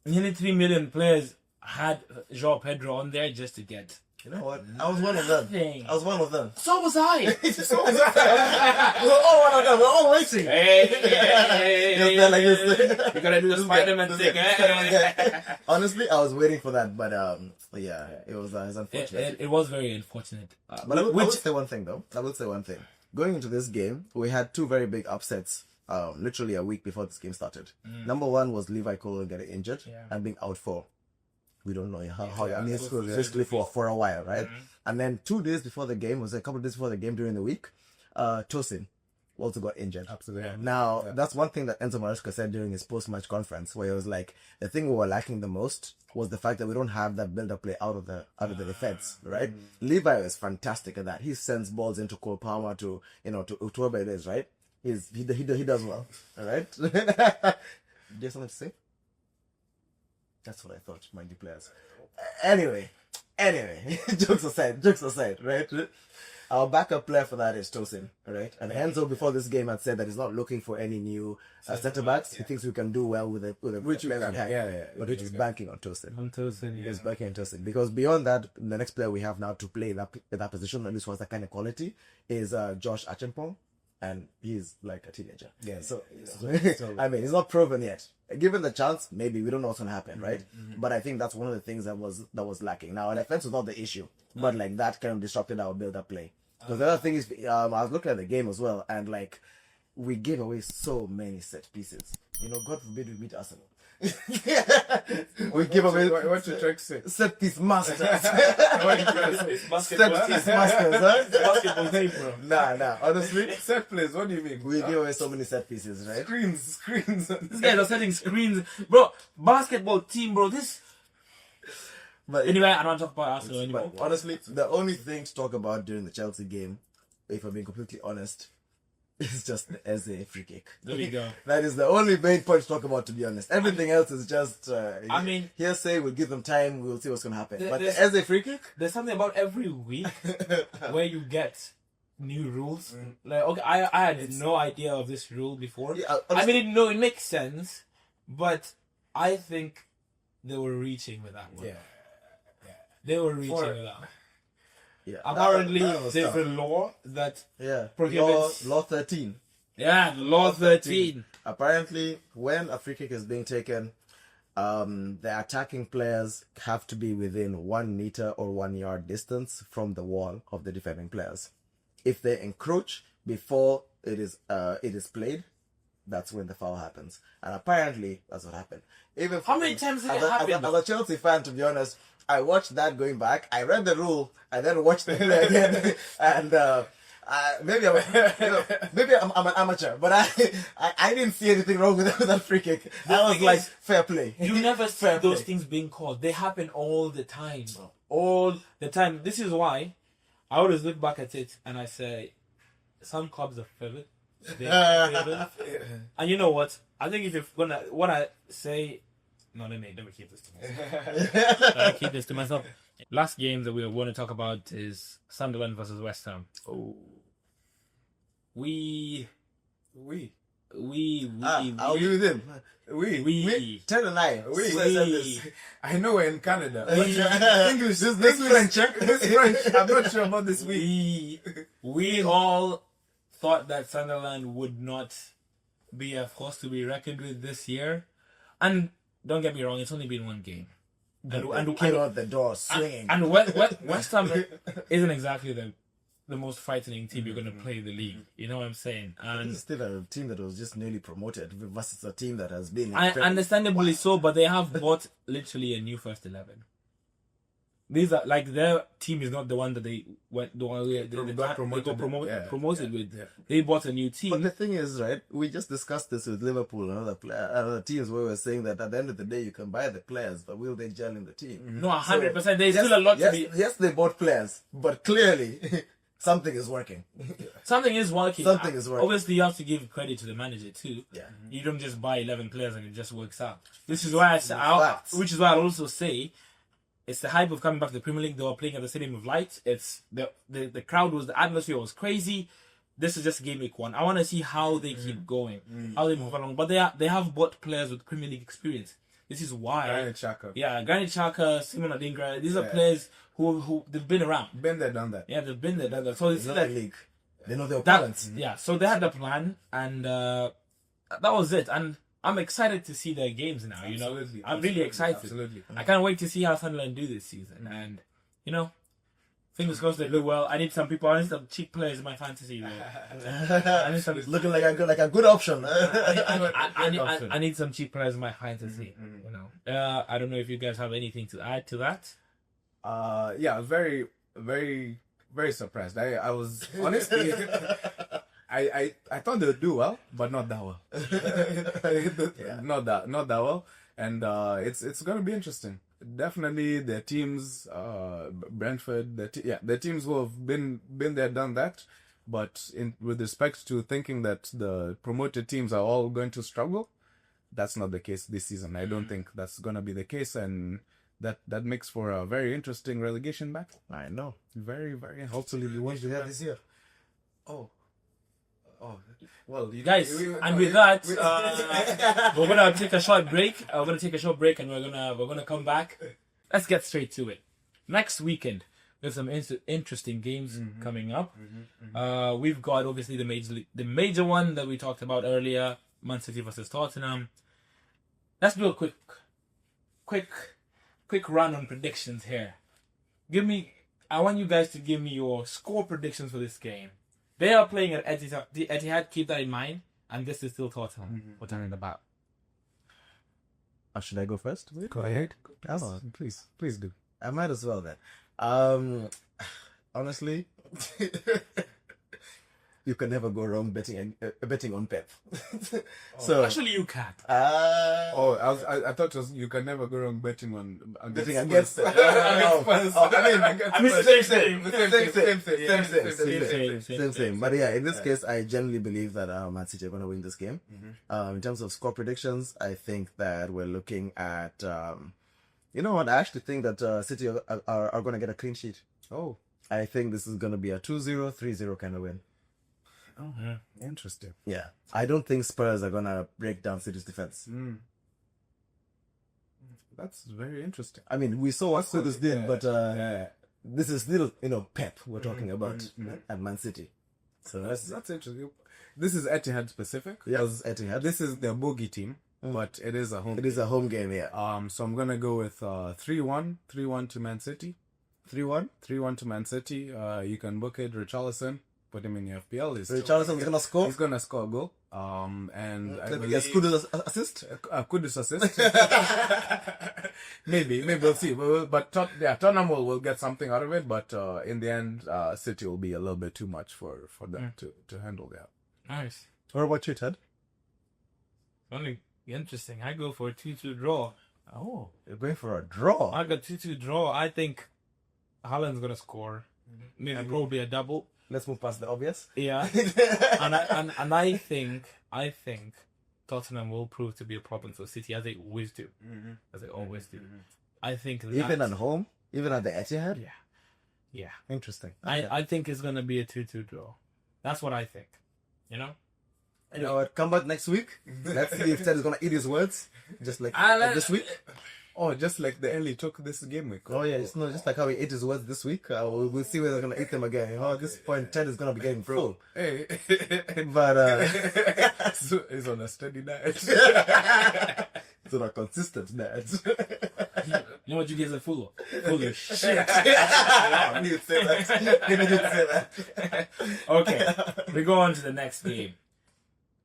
Nearly 3 million players had João Pedro on there just to get. You know what? I was one of them. Nothing. I was one of them. So was I. We're all one of them. We're all waiting. Hey, Just like this. you gotta do the Spider-Man thing. Honestly, I was waiting for that, but yeah, it was unfortunate. It was very unfortunate. But I will say one thing though. I will say one thing. Going into this game, we had two very big upsets. Literally a week before this game started. Number one was Levi Cole getting injured and being out for. We don't know how. I mean, it's basically for a while, right? And then 2 days before the game, a couple of days before the game during the week, Tosin also got injured. Absolutely. Yeah. Now, that's one thing that Enzo Maresca said during his post-match conference, where he was like, the thing we were lacking the most was the fact that we don't have that build-up play out of the defense, right? Levi is fantastic at that. He sends balls into Cole Palmer to whoever it is, right? He does well, all right? Do you have something to say? That's what I thought, my new players. Anyway, jokes aside, right? Our backup player for that is Tosin, right? And Enzo before this game had said that he's not looking for any new centre backs. He thinks we can do well with a player that high. Yeah. But he's banking on Tosin. He's Yeah. banking on Tosin because beyond that, the next player we have now to play that position, at least was that kind of quality, is Josh Acheampong, and he's like a teenager. Yeah. So I mean, he's not proven yet. Given the chance, maybe we don't know what's gonna happen, right? But I think that's one of the things that was lacking. Now, defense was not the issue, but like that kind of disrupted our build-up play. Because the other thing is, I was looking at the game as well, and like we gave away so many set pieces. God forbid we beat Arsenal. We give away What you trying to say? set piece masters. Basketball. Set piece masters, huh? Basketball team, bro. Nah. Honestly, Set plays. What do you mean? we give away so many set pieces, right? Screens. These guys are setting screens, bro. Basketball team, bro. This. But Anyway, I don't talk about Arsenal anymore. But honestly, the only thing to talk about during the Chelsea game, if I'm being completely honest, is just the Eze free kick. There we go. That is the only main point to talk about, to be honest. Everything else is just, I mean, hearsay. We'll give them time. We'll see what's going to happen. But the there's- Eze free kick? There's something about every week where you get new rules. Like, okay, I had no idea of this rule before. Yeah, I mean, it makes sense, but I think they were reaching with that one. Yeah. They were reaching with that one. Yeah. Apparently, that was there's tough. a law that Yeah. prohibits- Law 13. the law 13. Apparently, when a free kick is being taken, the attacking players have to be within 1 meter or 1 yard distance from the wall of the defending players. If they encroach before it is played, that's when the foul happens. And apparently, that's what happened. Even How many times did it happen? As a Chelsea fan, to be honest, I watched that going back. I read the rule. I then watched the play again, and maybe I'm an amateur, but I didn't see anything wrong with that free kick. I was thing like, is, fair play. You never see Fair those play. things being called. They happen all the time. All the time. This is why I always look back at it and I say, some clubs are favored. And you know what? I think if you're gonna wanna say, no, let me keep this to myself. Let me keep this to myself. Last game that we want to talk about is Sunderland versus West Ham. Oh. I'll be with him. We. Tell a lie. I know we're in Canada. English. This French. This French. I'm not sure about this week. We all thought that Sunderland would not be a force to be reckoned with this year. And don't get me wrong, it's only been one game. And came out the door swinging. And West Ham isn't exactly the most frightening team you're going to play in the league. You know what I'm saying? And This is still a team that was just newly promoted versus a team that has been. understandably so, but they have bought literally a new first 11. these are like their team is not the one that they went the one they got promoted with. Yeah. They bought a new team. But the thing is, right, we just discussed this with Liverpool and other teams where we were saying that at the end of the day, you can buy the players, but will they gel in the team? No, 100%. There's still a lot to be. Yes, they bought players, but clearly something is working. Something is working. Something is working. Obviously, you have to give credit to the manager too. Yeah. You don't just buy 11 players and it just works out. This is why which is why I also say it's the hype of coming back to the Premier League. They were playing at the Stadium of Light. It's the crowd the atmosphere was crazy. This is just Gameweek 1. I want to see how they keep going, how they move along. But they have bought players with Premier League experience. This is why. Granit Xhaka. Yeah, Granit Xhaka, Simon Adingra. These are players who they've been around. Been there, done that. Yeah, they've been there, done that. So it's They know like the league. They know their opponents. yeah. So they had a plan, and that was it. And I'm excited to see their games now. You know, Absolutely. I'm really excited. Absolutely. I can't wait to see how Sunderland do this season. And you know, fingers crossed they do well. I need some people. I need some cheap players in my fantasy. I need some. Looking like a good option. I need some cheap players in my fantasy. You know, I don't know if you guys have anything to add to that. Yeah, very, very, very surprised. I was honestly, I thought they would do well, but not that well. Not that well, and it's gonna be interesting. Definitely, their teams, Brentford, their teams will have been there, done that. But with respect to thinking that the promoted teams are all going to struggle, that's not the case this season. I don't think that's gonna be the case, and that makes for a very interesting relegation battle. I know. Very, very. Hopefully, we What won't do you have this year? Oh, well, Guys, and with that, we're gonna take a short break. We're gonna take a short break, and we're gonna come back. Let's get straight to it. Next weekend, we have some interesting games coming up. We've got obviously the major one that we talked about earlier, Man City versus Tottenham. Let's do a quick run on predictions here. I want you guys to give me your score predictions for this game. They are playing at Etihad, keep that in mind. And this is still Tottenham. We're turning about. Should I go first? Go ahead. Oh, Please do. I might as well then. Honestly, you can never go wrong betting on Pep. So Actually, you can. I thought it was, you can never go wrong betting against Spurs. Same. But yeah, in this case, I generally believe that Man City are going to win this game. In terms of score predictions, I think that we're looking at. You know what? I actually think that City are going to get a clean sheet. Oh, I think this is going to be a 2-0, 3-0 kind of win. oh, interesting. Yeah. I don't think Spurs are going to break down City's defense. That's very interesting. I mean, we saw what Spurs did, but this is still, Pep we're talking about at Man City. So That's interesting. This is Etihad specific. Yes, Etihad. This is their bogey team, but it is a home. It is a home game, yeah. So I'm gonna go with 3-1 to Man City. 3-1. 3-1 to Man City. You can book it. Richarlison, put him in your FPL. Richarlison is gonna score. He's gonna score a goal. And I believe Yes, Kudus assist. Kudus assist. maybe we'll see. But Tottenham will get something out of it. But in the end, City will be a little bit too much for them to handle that. Nice. What about you, Ted? Only interesting. I go for a 2-2 draw. Oh, you're going for a draw. I got 2-2 draw. I think Haaland's gonna score. Maybe probably a double. Let's move past the obvious. Yeah. and I think Tottenham will prove to be a problem for City as they always do. As they always do. I think Even at home, even at the Etihad. Yeah. Interesting. I think it's gonna be a 2-2 draw. That's what I think. You know what? Come back next week. Let's see if Ted is gonna eat his words, just like this week. Oh, just like the Ellie took this game week. Oh yeah, it's not just like how he ate his words this week. We'll see whether they're gonna eat them again. At this point, Ted is gonna be getting full. Hey, But he's on a steady diet. it's on a consistent diet. You know what you guys are full of? Full of shit. I knew you'd say that. Okay, we go on to the next game.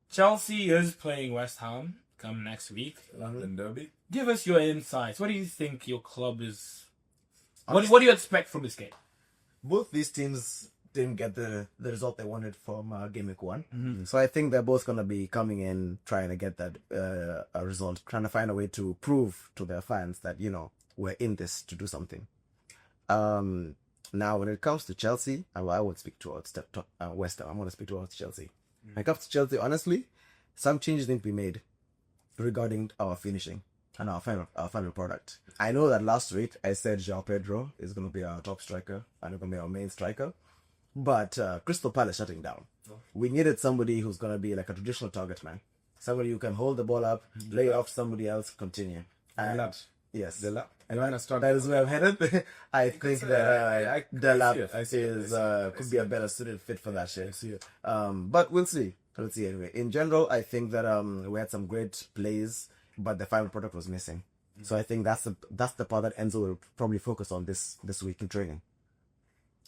Chelsea is playing West Ham come next week. London Derby. Give us your insights. What do you think your club is What do you expect from this game? Both these teams didn't get the result they wanted from Gameweek 1. So I think they're both going to be coming in trying to get that a result, trying to find a way to prove to their fans that, we're in this to do something. Now, when it comes to Chelsea, I won't speak towards West Ham. I'm going to speak towards Chelsea. When it comes to Chelsea, honestly, some changes need to be made regarding our finishing and our final product. I know that last week I said João Pedro is going to be our top striker and it's going to be our main striker. But Crystal Palace shutting down. We needed somebody who's going to be like a traditional target man. Somebody who can hold the ball up, lay it off somebody else, continue. And yes. And that is where I'm headed. I think that Delap could be a better suited fit for that shit. But we'll see. We'll see anyway. In general, I think that we had some great plays, but the final product was missing. So I think that's the part that Enzo will probably focus on this week in training.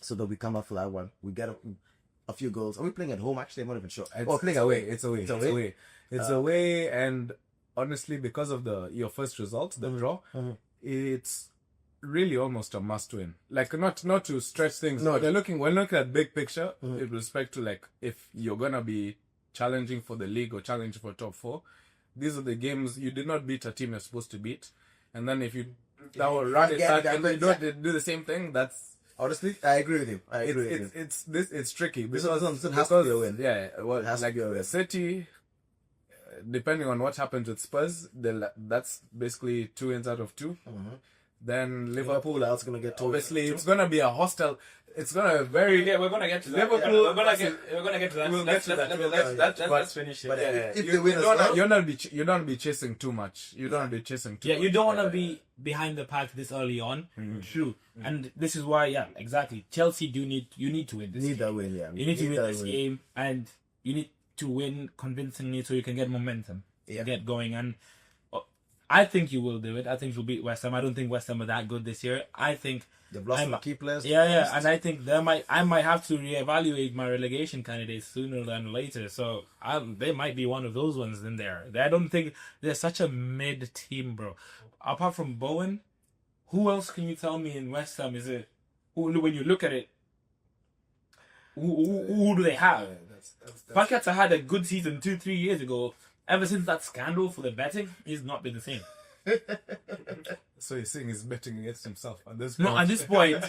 So that we come up for that one. We get a few goals. Are we playing at home? Actually, I'm not even sure. Playing away. It's away. It's away, and honestly, because of your first result, the draw, it's really almost a must-win. Like not to stretch things. No, we're looking at big picture with respect to like if you're gonna be challenging for the league or challenging for top 4. These are the games you did not beat a team you're supposed to beat, and then if you run it back and you don't do the same thing, that's. Honestly, I agree with you. It's tricky because it has to be a win. Yeah, well, has like a City, depending on what happens with Spurs, that's basically 2 wins out of 2. Then Liverpool are also gonna get obviously it's gonna be a hostile. It's gonna very. Yeah, we're gonna get to that. Liverpool. We're gonna get to that. We'll get to that. Let's finish it. But if they win, you don't be chasing too much. You don't be chasing too much. You don't want to be behind the pack this early on. True. And this is why, exactly. Chelsea you need to win this. You need that win, yeah. You need to win this game, and you need to win convincingly so you can get momentum, get going. And I think you will do it. I think you'll beat West Ham. I don't think West Ham are that good this year. I think they've lost some key players. Yeah, and I think I might have to reevaluate my relegation candidates sooner than later. So they might be one of those ones in there. I don't think they're such a mid team, bro. Apart from Bowen, who else can you tell me in West Ham is it? When you look at it, who do they have? Paqueta had a good season 2-3 years ago. Ever since that scandal for the betting, he's not been the same. So you're saying he's betting against himself at this point? No, at this point.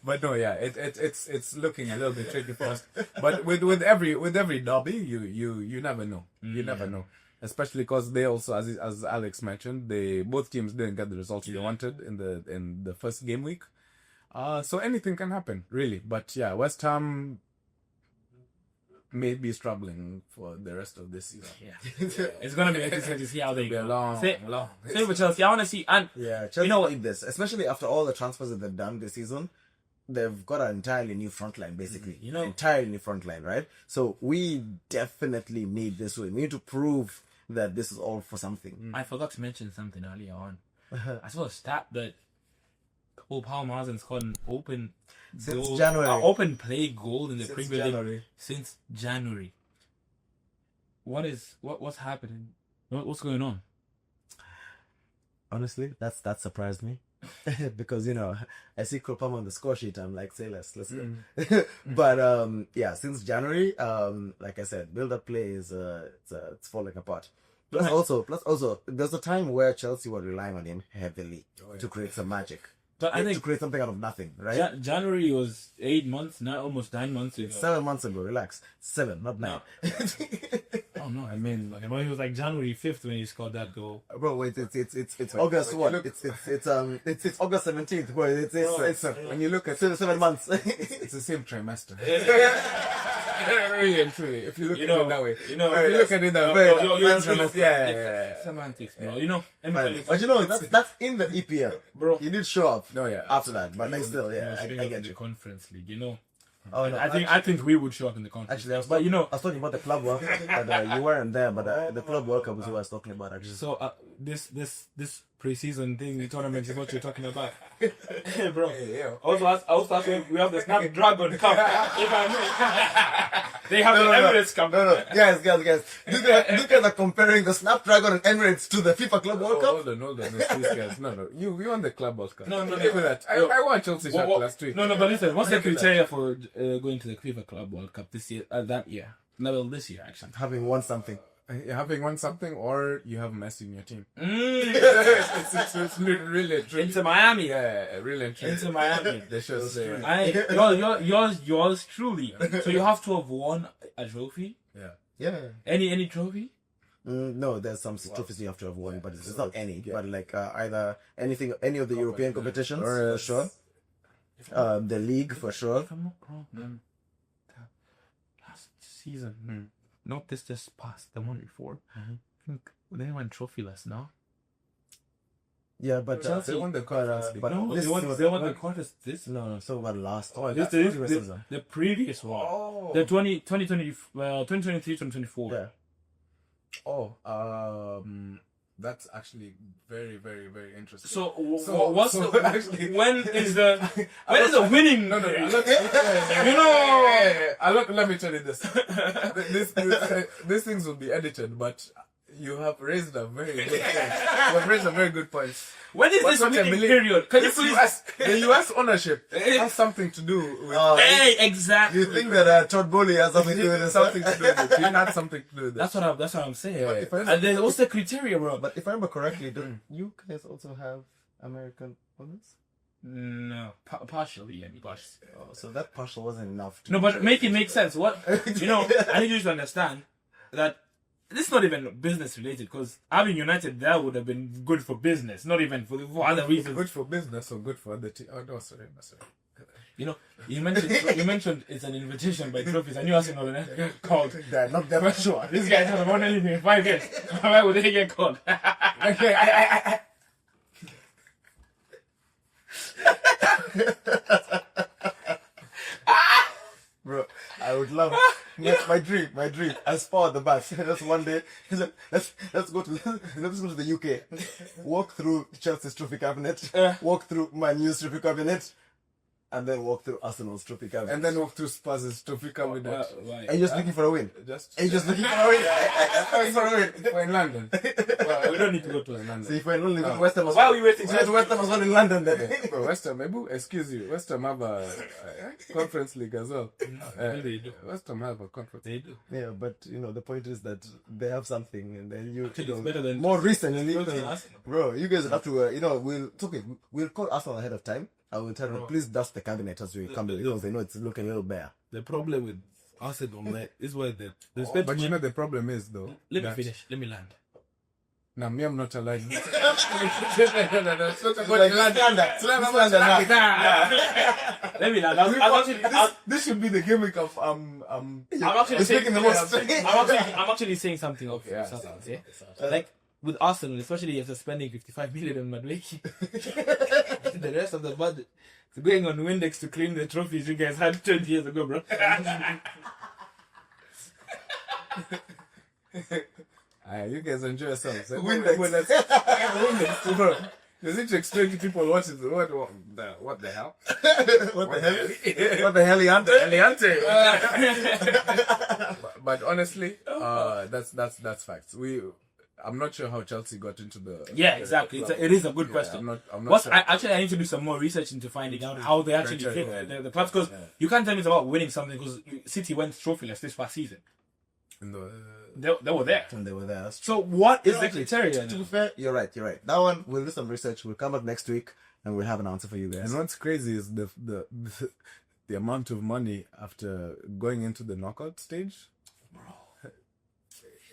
But no, yeah, it's looking a little bit tricky for us. But with every derby, you never know. You never know. Especially because they also, as Alex mentioned, both teams didn't get the results they wanted in the first game week. So anything can happen, really. But yeah, West Ham may be struggling for the rest of this season. Yeah, it's gonna be interesting to see how they go. Long. Same with Chelsea. I want to see, and Chelsea, you know what? This, especially after all the transfers that they've done this season, they've got an entirely new front line, basically. Entirely new front line, right? So we definitely need this win. We need to prove that this is all for something. I forgot to mention something earlier on. I saw a stat that Paul Marsden's got an open open play goal in the Premier League since January. What's happening? What's going on? Honestly, that surprised me. Because I see Kropama on the score sheet. I'm like, say let's go. But since January, like I said, build-up play is it's falling apart. Plus also, there's a time where Chelsea were relying on him heavily to create some magic. But I think to create something out of nothing, right? January was 8 months, now almost 9 months ago. 7 months ago, relax. 7, not 9. Oh no, I mean, it was like January 5th when he scored that goal. Bro, wait, it's August what? It's August 17th. Bro, it's when you look at 7 months. It's the same trimester. Really and truly, if you look at it that way, if you look at it that way, yeah. Semantics, bro. But that's in the EPL, bro. You did show up. No, yeah. After that, but like still, yeah. I get the you. Conference League, Oh no! I think we would show up in the conference. Actually, I was talking about the Club World Cup, but you weren't there. But the Club World Cup was what I was talking about. Actually, so this pre-season thing tournament is what you're talking about. Hey, bro. Yeah. Also, we have the Snapdragon Cup. If I may. They have the Emirates Cup. No. Guys. Look at the comparing the Snapdragon and Emirates to the FIFA Club World Cup. Hold on. No, please, guys. No. You won the Club World Cup. No. Give me that. I won Chelsea shirt last week. No, but listen, what's the criteria for going to the FIFA Club World Cup this year? That year? No, well, this year, actually. Having won something. Having won something, or you have Messi in your team. It's really true. Into Miami. Yeah, really true. Into Miami. They should say. Yours truly. So you have to have won a trophy. Yeah. Any trophy? No, there's some trophies you have to have won, but it's not any. But like either any of the European competitions for sure. The league for sure. If I'm not wrong, then last season, not this just past, the one before. I think they went trophyless now. Yeah, but Chelsea they won the Conference League. but No, this they won the quarters. This no. So about last. this the previous one. Oh. The 2020, 2023, 2024. Yeah. That's actually very, very, very interesting. So actually, when is the winning? No. Let me tell you this. These things will be edited, but you have raised a very good point. You have raised a very good point. When is this winning period? Can you please? The US ownership has something to do with. Hey, exactly. You think that Todd Bowley has something to do with this? Something to do with it. It had something to do with it. That's what I'm saying. Yeah. And then what's the criteria, bro? But if I remember correctly, don't you guys also have American owners? No, partially. I mean, partially. Oh, so that partial wasn't enough. No, but make it make sense. What I need you to understand that this is not even business related, because having United there would have been good for business, not even for other reasons. Good for business or good for other team? Oh no, sorry. You mentioned it's an invitation by trophies. I knew Arsenal called. That, not that much. Sure, these guys haven't won anything in 5 years. Why would they get called? Okay, I Bro, I would love. That's my dream. I spot the bus. Just one day, let's go to the UK. Walk through Chelsea's trophy cabinet. Walk through Man U's trophy cabinet. And then walk through Arsenal's trophy cabinet. and then walk through Spurs' trophy cabinet. Right. Are you just looking for a win? Just Are you just looking for a win? we're in London. Well, we don't need to go to London. See, if we're only West Ham was. Why are we waiting? West Ham was not in London then. Bro, West Ham, excuse you, West Ham have a conference league as well. They do. West Ham have a conference. They do. Yeah, but the point is that they have something, and then It's better than more recently, better than Arsenal. bro. You guys have to. We'll call Arsenal ahead of time. I will tell them, please dust the cabinet as we come because they know it's looking a little bare. The problem with Arsenal is where the But you know the problem is though. Let me finish. Let me land. Now me, I'm not aligned. Like, Let me land. This should be the gimmick of I'm actually saying speaking the most. I'm actually saying something of yeah, substance, yeah? Like with Arsenal, especially after spending 55 million on Madueke, the rest of the budget is going on Windex to clean the trophies you guys had 20 years ago, bro. you guys enjoy yourselves. Windex. Windex, bro. You need to explain to people what the hell? What the hell? What the hell, Eliante? But honestly, that's facts. I'm not sure how Chelsea got into the. Yeah, exactly. It is a good question. I'm not sure. I need to do some more research into finding out how they actually fit the clubs, because you can't tell me it's about winning something, because City went trophyless this past season. They were there. And they were there. So what is the criteria? To be fair, you're right. That one, we'll do some research. We'll come back next week and we'll have an answer for you guys. And what's crazy is the amount of money after going into the knockout stage.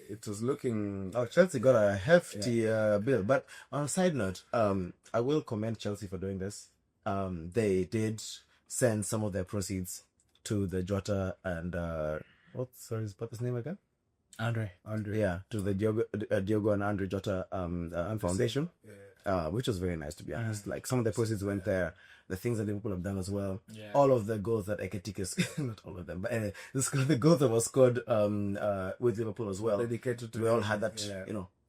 It was looking. Oh, Chelsea got a hefty bill. But on a side note, I will commend Chelsea for doing this. They did send some of their proceeds to the Jota and what's his name again? Andre. Yeah, to the Diogo and Andre Jota foundation, which was very nice, to be honest. Like, some of the proceeds went there. The things that Liverpool have done as well. Yeah. All of the goals that Ekitike, not all of them, but anyway, the goals that was scored with Liverpool as well. Dedicated to we all had that,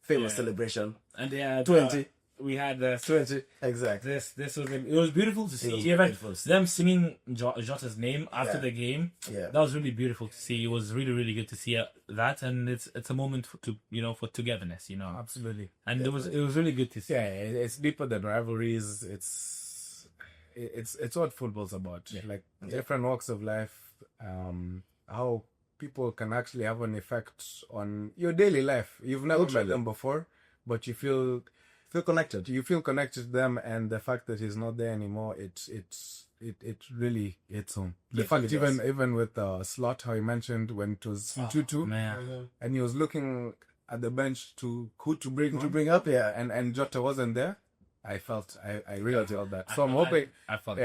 famous celebration. And 20. we had 20. Exactly. This was it was beautiful to see. was Even beautiful. them singing Jota's name after the game. Yeah. That was really beautiful to see. It was really, really good to see that, and it's a moment for togetherness, Absolutely. And it was really good to see. Yeah, it's deeper than rivalries. It's what football's about. Like different walks of life, how people can actually have an effect on your daily life. You've never met them before, but you feel connected. You feel connected to them, and the fact that he's not there anymore, it really hits home. The fact even with Slot, how he mentioned when it was 2-2, and he was looking at the bench to who to bring up, and Jota wasn't there. I really felt that. So I'm hoping. I felt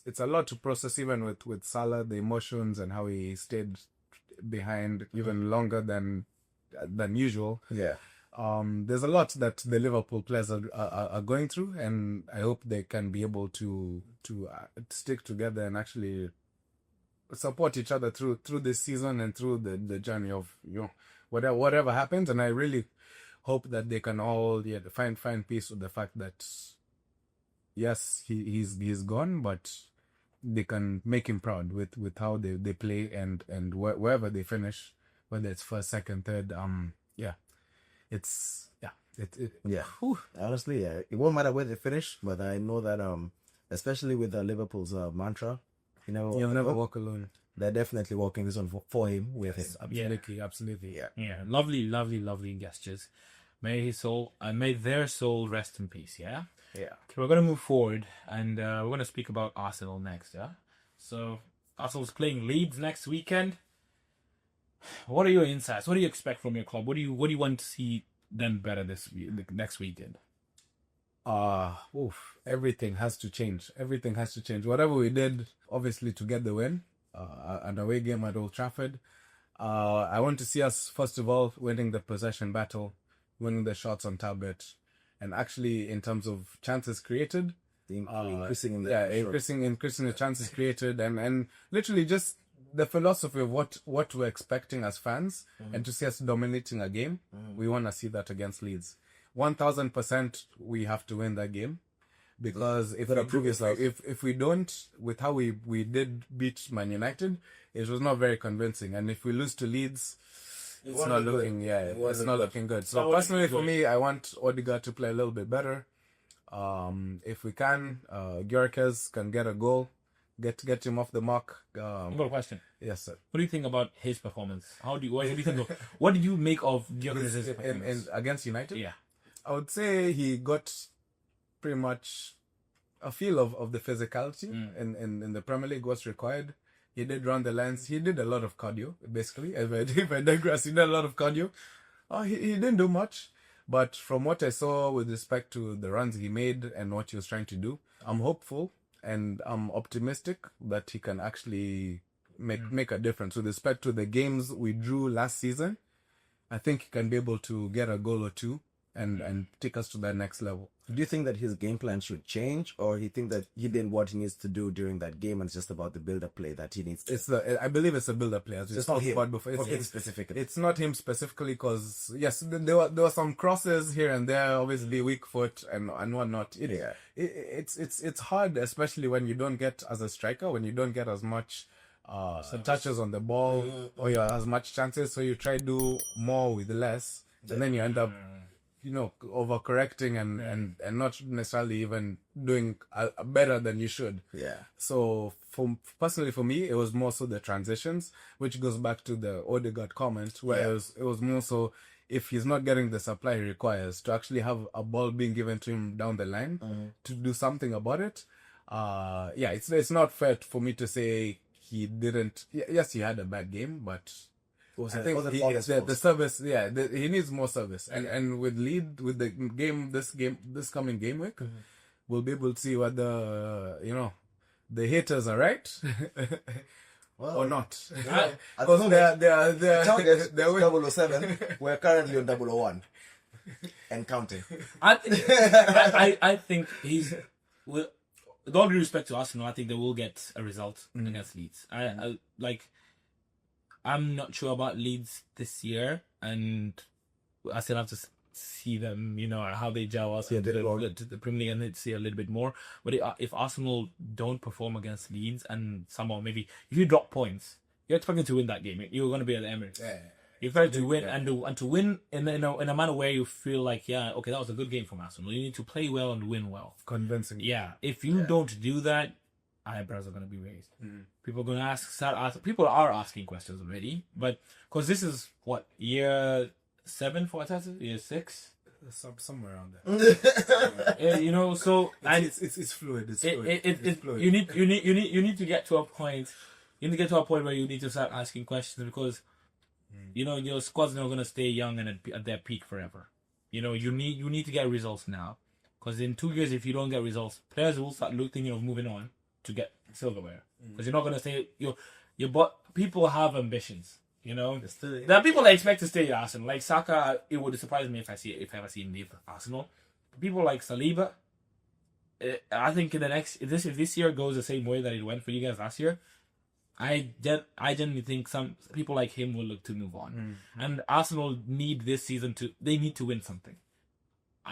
It's a lot to process, even with Salah, the emotions and how he stayed behind even longer than usual. Yeah. There's a lot that the Liverpool players are going through, and I hope they can be able to stick together and actually support each other through this season and through the journey of whatever happens. And I really hope that they can all find peace with the fact that yes, he's gone, but they can make him proud with how they play and wherever they finish, whether it's first, second, third. Honestly, it won't matter where they finish, but I know that especially with Liverpool's mantra, you'll never walk alone. They're definitely walking this one for him, with him. Absolutely. Yeah. Lovely, lovely, lovely gestures. May their soul rest in peace. Yeah. Yeah. Okay, we're gonna move forward, and we're gonna speak about Arsenal next. Yeah. So Arsenal's playing Leeds next weekend. What are your insights? What do you expect from your club? What do you want to see them better next weekend? Everything has to change. Whatever we did, obviously, to get the win, an away game at Old Trafford. I want to see us, first of all, winning the possession battle, winning the shots on target, and actually, in terms of chances created, increasing the chances created, and literally just the philosophy of what we're expecting as fans, and to see us dominating a game. We want to see that against Leeds. 1000% we have to win that game, because if we don't, with how we did beat Man United, it was not very convincing, and if we lose to Leeds, it's not looking good. So personally, for me, I want Odegaard to play a little bit better. If we can, Gyökeres can get a goal, get him off the mark. I've got a question. Yes, sir. What do you think about his performance? What did you make of Gyökeres' performance against United? Yeah, I would say he got pretty much a feel of the physicality in the Premier League, what's required. He did run the lines. He did a lot of cardio, basically. If I digress, he did a lot of cardio. He didn't do much. But from what I saw with respect to the runs he made and what he was trying to do, I'm hopeful and I'm optimistic that he can actually make a difference. With respect to the games we drew last season, I think he can be able to get a goal or two and take us to that next level. Do you think that his game plan should change, or you think that he did what he needs to do during that game and it's just about the build-up play that he needs to? I believe it's a build-up play, as we spoke about before. It's not him specifically, because yes, there were some crosses here and there, obviously weak foot and whatnot. It's hard, especially when you don't get, as a striker, when you don't get as much touches on the ball or as much chances, so you try to do more with less, and then you end up overcorrecting and not necessarily even doing better than you should. Yeah. So personally for me, it was more so the transitions, which goes back to the Odegaard comment, where it was more so, if he's not getting the supply he requires, to actually have a ball being given to him down the line to do something about it. It's not fair for me to say he didn't. Yes, he had a bad game, but I think the service, he needs more service, and with this coming game week, we'll be able to see whether the haters are right or not. Because they're 007. We're currently on 001 and counting. I think he's, with all due respect to Arsenal, I think they will get a result against Leeds. I'm not sure about Leeds this year, and I still have to see them, how they gel also Yeah, to they go. to the Premier League and they'd see a little bit more. But if Arsenal don't perform against Leeds and somehow maybe if you drop points, you're expecting to win that game. You're going to be at the Emirates. Yeah. You're expected to win and to win in a manner where you feel like, yeah, okay, that was a good game from Arsenal. You need to play well and win well. Convincing. Yeah. If you don't do that, eyebrows are going to be raised. People are going to ask. People are asking questions already, but because this is what year 7 for Arteta, year 6, Somewhere around there. So It's fluid. It's fluid. You need to get to a point. You need to get to a point where you need to start asking questions because your squad's not going to stay young and at their peak forever. You need to get results now because in 2 years, if you don't get results, players will start thinking of moving on to get silverware because you're not going to stay. People have ambitions. There are people that expect to stay at Arsenal. Like Saka, it would surprise me if I ever see him leave Arsenal. People like Saliba, I think if this year goes the same way that it went for you guys last year, I genuinely think some people like him will look to move on. And Arsenal need this season they need to win something.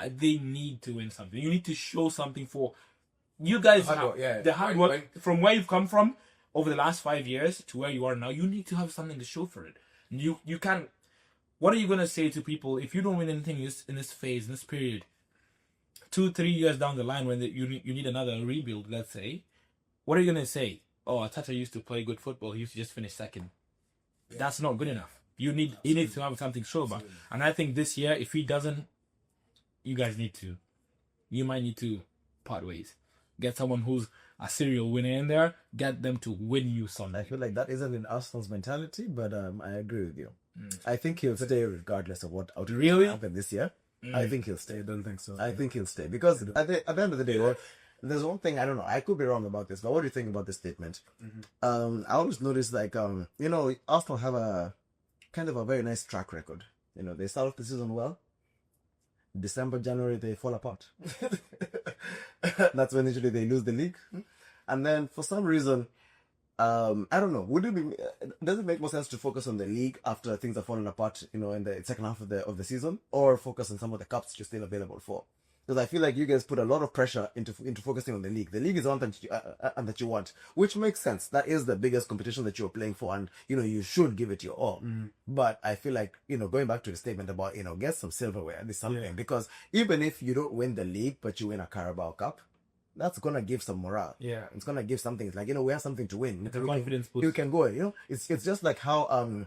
They need to win something. You need to show something for you guys. The hard work from where you've come from over the last 5 years to where you are now. You need to have something to show for it. You can't. What are you gonna say to people if you don't win anything in this phase, in this period? 2-3 years down the line, when you need another rebuild, let's say, what are you gonna say? Oh, Arteta used to play good football. He used to just finish second. Yeah. That's not good enough. He needs to have something to show about. And I think this year, if he doesn't, you might need to part ways. Get someone who's a serial winner in there. Get them to win you something. I feel like that isn't in Arsenal's mentality, but I agree with you. I think he'll stay regardless of what really happened this year. I think he'll stay. I don't think so. I think he'll stay because at the end of the day, there's one thing I don't know. I could be wrong about this, but what do you think about this statement? I always notice Arsenal have a kind of a very nice track record. They start off the season well. December, January, they fall apart. That's when usually they lose the league. And then for some reason, I don't know. Does it make more sense to focus on the league after things are falling apart, in the second half of the season, or focus on some of the cups you're still available for? Because I feel like you guys put a lot of pressure into focusing on the league. The league is the one that you want, which makes sense. That is the biggest competition that you're playing for, and you should give it your all. But I feel like going back to the statement about get some silverware and something, because even if you don't win the league but you win a Carabao Cup, that's gonna give some morale. Yeah, it's gonna give something. It's like we have something to win. It's a confidence boost. You can go. It's just like how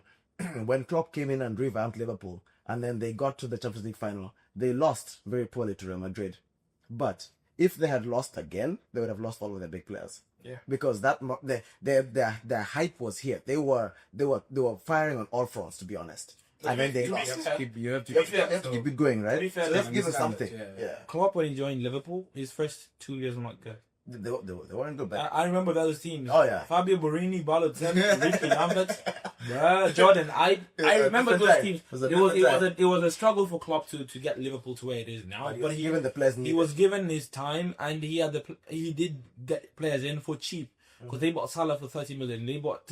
when Klopp came in and revamped Liverpool, and then they got to the Champions League final. They lost very poorly to Real Madrid. But if they had lost again, they would have lost all of their big players. Yeah. Because their hype was here. They were firing on all fronts, to be honest. And then they lost. You have to keep it going, right? Fair, so let's give them something. Yeah. Klopp, when he joined Liverpool, his first 2 years were not good. They weren't good. But I remember those teams. Oh yeah. Fabio Borini, Balotelli, Ricky Lambert, Jordan. I remember those teams. It was a struggle for Klopp to get Liverpool to where it is now. But he was given his time, and he did get players in for cheap. Because they bought Salah for 30 million. They bought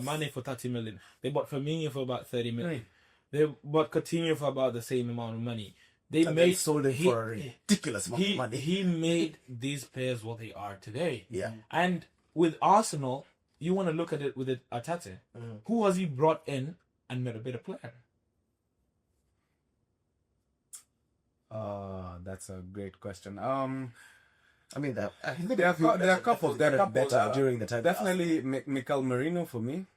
Mane for 30 million. They bought Firmino for about 30 million. They bought Coutinho for about the same amount of money. They sold him for a ridiculous amount of money. He made these players what they are today. Yeah. And with Arsenal, you want to look at it with Arteta. Who has he brought in and made a better player? That's a great question. I mean, there are a couple that are better during the time. Definitely, Mikel Merino for me.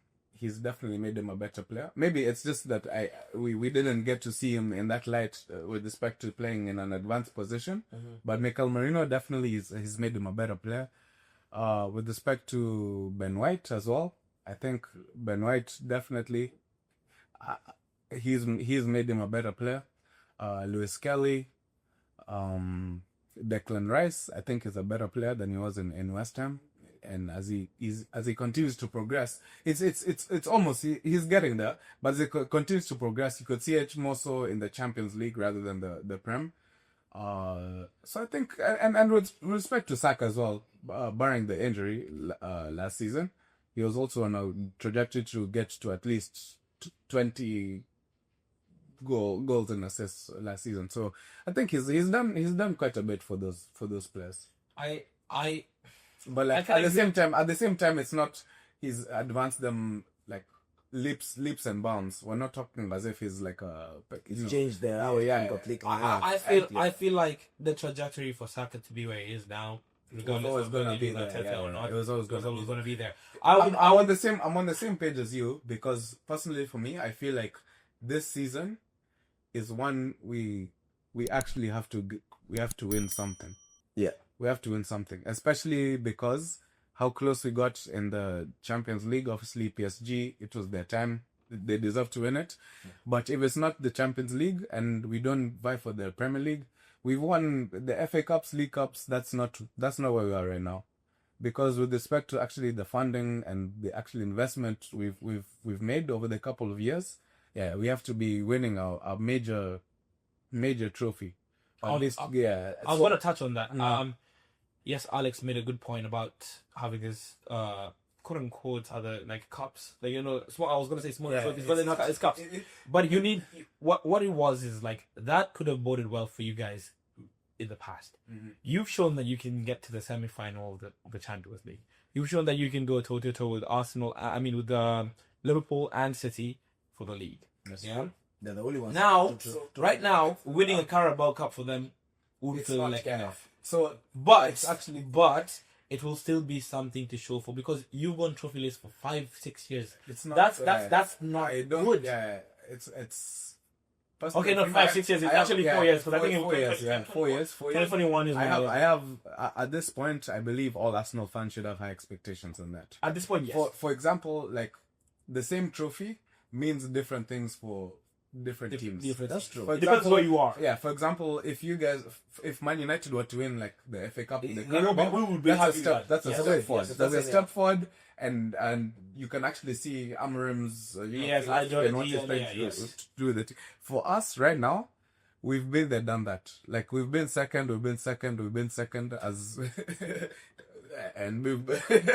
He's definitely made him a better player. Maybe it's just that we didn't get to see him in that light with respect to playing in an advanced position. But Mikel Merino definitely he's made him a better player. With respect to Ben White as well, I think Ben White definitely he's made him a better player. Lewis Kelly, Declan Rice, I think is a better player than he was in West Ham. And as he continues to progress, it's almost he's getting there. But as he continues to progress, you could see it more so in the Champions League rather than the Prem. So I think, and with respect to Saka as well, barring the injury last season, he was also on a trajectory to get to at least 20 goals and assists last season. So I think he's done quite a bit for those players. But like at the same time, it's not he's advanced them like leaps and bounds. We're not talking as if he's like He's changed their completely. I feel like the trajectory for Saka to be where he is now, regardless of going to be there there. or not, It was always going to be there. I'm on the same page as you, because personally for me, I feel like this season is one we actually have to win something. Yeah, we have to win something, especially because how close we got in the Champions League. Obviously, PSG, it was their time; they deserve to win it. Yeah. But if it's not the Champions League and we don't vie for the Premier League, we've won the FA Cups, League Cups. That's not where we are right now. Because with respect to actually the funding and the actual investment we've made over the couple of years, yeah, we have to be winning our major trophy. I was going to touch on that. Yes, Alex made a good point about having his quote unquote other like cups. Like, you know, small. I was going to say small trophies, but they're not it's cups. But you need what it was is like that could have boded well for you guys in the past. Mm-hmm. You've shown that you can get to the semi-final of the Champions League. You've shown that you can go toe-to-toe with Arsenal. With Liverpool and City for the league. Yes. Yeah, they're the only ones. Now, right now, winning a Carabao Cup for them would feel like enough. So, but it will still be something to show for, because you've won trophy lists for 5-6 years. It's not. That's not good. Yeah, it's. Okay, not 5-6 years. It's actually 4 years. Because I think 4 years. Yeah, 4 years. 2021 is. I have. At this point, I believe all Arsenal fans should have high expectations on that. At this point, yes. For example, like the same trophy means different things for different teams. That's true. It depends where you are. Yeah. For example, if Man United were to win like the FA Cup, we would be happy. That's a step forward. That's a step forward. And you can actually see Amorim's do with it. For us right now, we've been there, done that. Like we've been second as and we've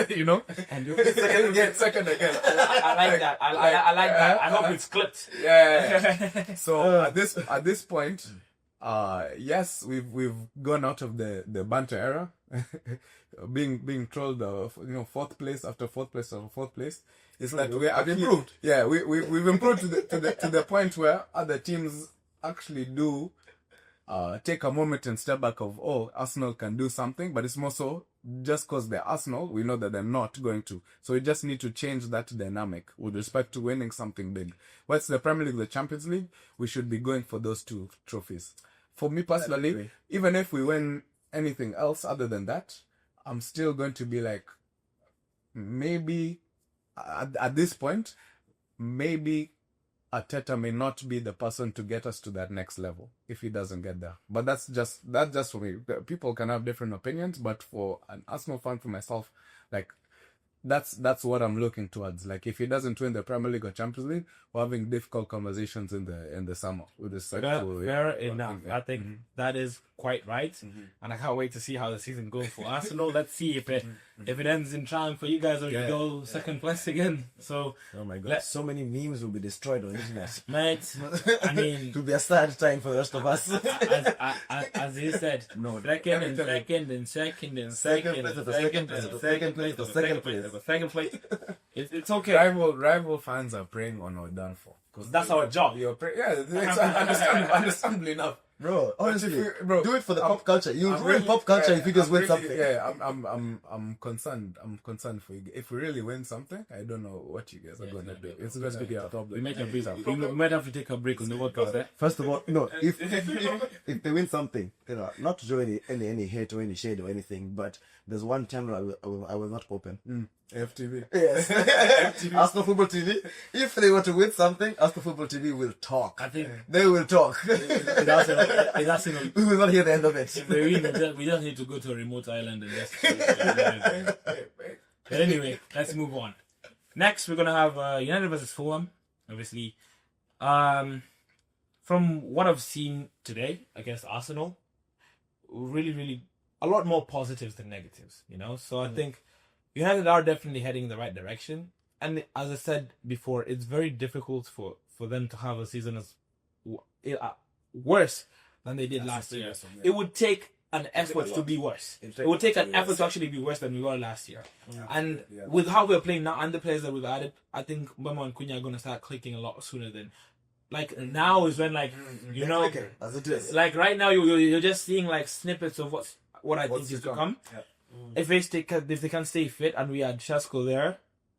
you know, and you've been second again. I like that. I like that. I hope it's clipped. Yeah. So at this point, yes, we've gone out of the banter era. being trolled fourth place after fourth place after fourth place. It's that we have improved. Yeah, we've improved to the point where other teams actually do take a moment and step back of, Arsenal can do something, but it's more so just because they're Arsenal, we know that they're not going to. So we just need to change that dynamic with respect to winning something big. Whether it's the Premier League, the Champions League, we should be going for those two trophies. For me personally, even if we win anything else other than that, I'm still going to be like, maybe at this point, maybe Arteta may not be the person to get us to that next level if he doesn't get there. But that's just for me. People can have different opinions, but for an Arsenal fan, for myself, like that's what I'm looking towards. Like if he doesn't win the Premier League or Champions League, we're having difficult conversations in the summer with this. Fair enough. I think that is quite right, and I can't wait to see how the season goes for Arsenal. Let's see if it ends in triumph for you guys, or you go second place again. So, oh my God, so many memes will be destroyed on the internet, mate. I mean, it will be a sad time for the rest of us. As you said, second place. It's okay. Rival fans are preying on our downfall. Because that's our job. It's understandably enough. Bro, honestly, do it for the pop culture. You win pop culture if you guys win something. Yeah, I'm concerned. I'm concerned for you. If we really win something, I don't know what you guys are going to do. It's going to be a problem. We might have to take a break on the podcast. First of all, no. If they win something, not to show any hate or any shade or anything, but there's one channel I will not open. FTV. Yes. FTV. Arsenal Football TV. If they were to win something, Arsenal Football TV will talk. I think they will talk. We will not hear the end of it. If they win, we just need to go to a remote island and just. But anyway, let's move on. Next, we're gonna have United versus Fulham. Obviously, from what I've seen today against Arsenal, really a lot more positives than negatives. So I think United are definitely heading in the right direction. And as I said before, it's very difficult for them to have a season as worse than they did last year. It would take an effort to be worse. It would take an effort to actually be worse than we were last year. And with how we're playing now and the players that we've added, I think Mbemo and Cunha are going to start clicking a lot sooner than... Like, now is when, like, you know... As it is. Like, right now, you're just seeing, like, snippets of what I think is to come. Yeah. If they can stay fit and we add Šeško there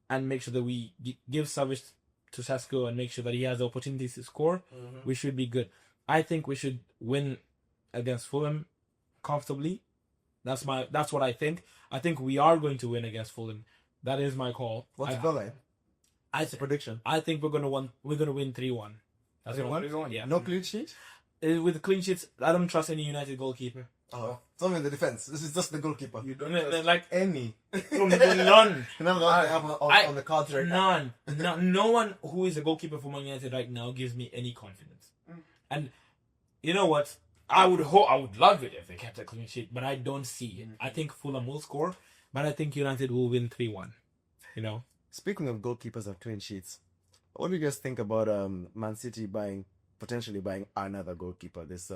and make sure that we give service to Šeško and make sure that he has the opportunities to score, we should be good. I think we should win against Fulham comfortably. That's what I think. I think we are going to win against Fulham. That is my call. What's the goal line? Prediction. I think we're gonna win 3-1. That's 3-1? Yeah. No clean sheet? With clean sheets, I don't trust any United goalkeeper. Oh, it's only in the defense. This is just the goalkeeper. You don't like any. None. I have on the cards right now. None. No one who is a goalkeeper for Man United right now gives me any confidence. And you know what? I would love it if they kept a clean sheet, but I don't see it. I think Fulham will score, but I think United will win 3-1. You know. Speaking of goalkeepers and clean sheets, what do you guys think about Man City potentially buying another goalkeeper this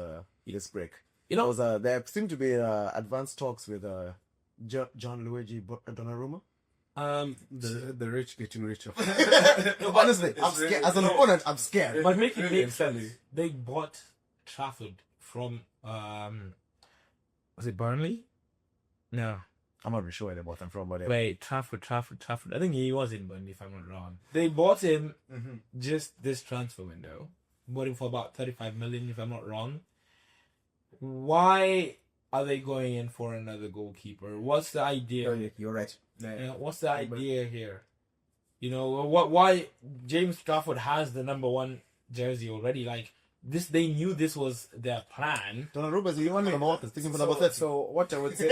break? You know, there seem to be advanced talks with Gianluigi Donnarumma. The rich getting richer. Honestly, I'm scared. As an opponent, I'm scared. But make it make sense. They bought Trafford from was it Burnley? No, I'm not really sure where they bought him from, but wait, Trafford. I think he was in Burnley, if I'm not wrong. They bought him just this transfer window. Bought him for about 35 million, if I'm not wrong. Why are they going in for another goalkeeper? What's the idea? You're right. Yeah, what's the idea here? You know, why James Trafford has the number 1 jersey already? Like this, they knew this was their plan. Donnarumma is the one number 1 thinking for number 30. So what I would say,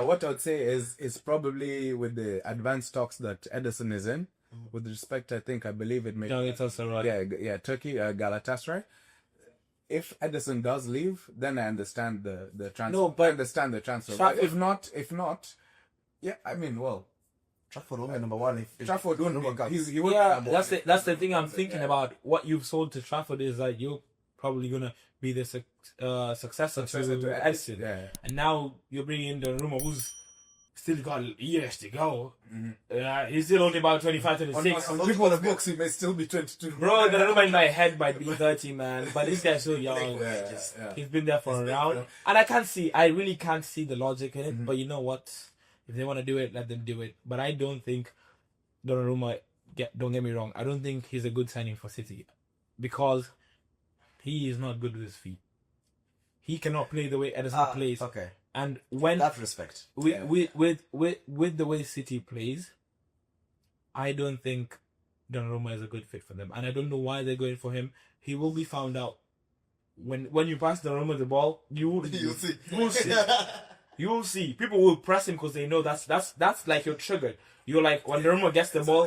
what I would say is probably with the advanced talks that Ederson is in. With respect, I believe it may. No, it's also right. Yeah, Turkey, Galatasaray. If Ederson does leave, then I understand the transfer. No, but I understand the transfer. But if not, yeah, I mean, well, Trafford will be number 1. If Trafford won't be. That's the thing I'm thinking about. What you've sold to Trafford is that you're probably gonna be the successor to Ederson. Yeah. And now you're bringing in Donnarumma, who's still got years to go. He's still only about 25, 26. On people's books, he may still be 22. Bro, Donnarumma in my head might be 30, man. But this guy's so young. He's been there for a round. And I really can't see the logic in it. But you know what? If they want to do it, let them do it. But I don't think Donnarumma, don't get me wrong, I don't think he's a good signing for City. Because he is not good with his feet. He cannot play the way Ederson plays. Okay. And when that respect, with the way City plays, I don't think Donnarumma is a good fit for them, and I don't know why they're going for him. He will be found out when you pass Donnarumma the ball. You'll see. You'll see. People will press him because they know that's like your trigger. You're like when Donnarumma gets the ball,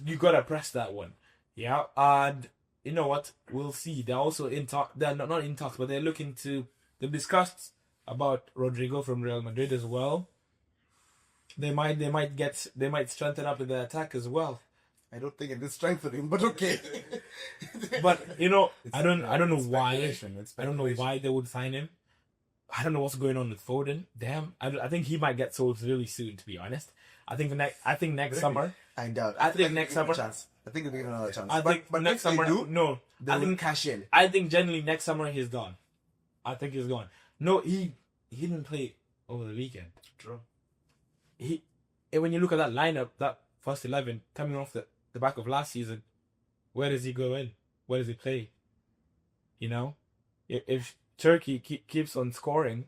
you gotta press that one. Yeah, and you know what? We'll see. They're also in talk. They're not in talks, but they're looking to. They've discussed about Rodrigo from Real Madrid as well. They might strengthen up in the attack as well. I don't think it is strengthening, but okay. But you know, I don't know why. I don't know why they would sign him. I don't know what's going on with Foden. Damn, I think he might get sold really soon. To be honest, I think next summer. I doubt. I think next summer. I think they'll give him another chance. But next summer, they will cash in. I think generally next summer he's gone. I think he's gone. No, he didn't play over the weekend. True. When you look at that lineup, that first 11 coming off the back of last season, where does he go in? Where does he play? You know, if Turkey keeps on scoring,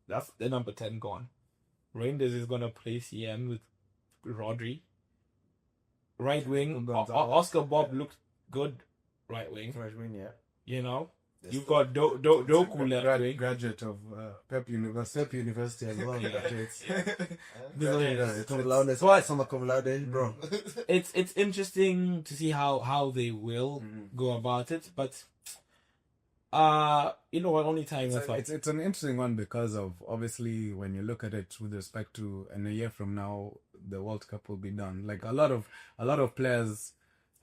that's the number 10 gone. Reinders is gonna play CM with Rodri. Right wing, Oscar Bob looked good. Right wing, yeah. You know. You've got Doku left wing. Graduate of Pep University. Pep University as well. Bro. It's interesting to see how they will go about it, but you know what? Only time will tell. It's an interesting one because of obviously when you look at it with respect to, in a year from now the World Cup will be done. Like a lot of players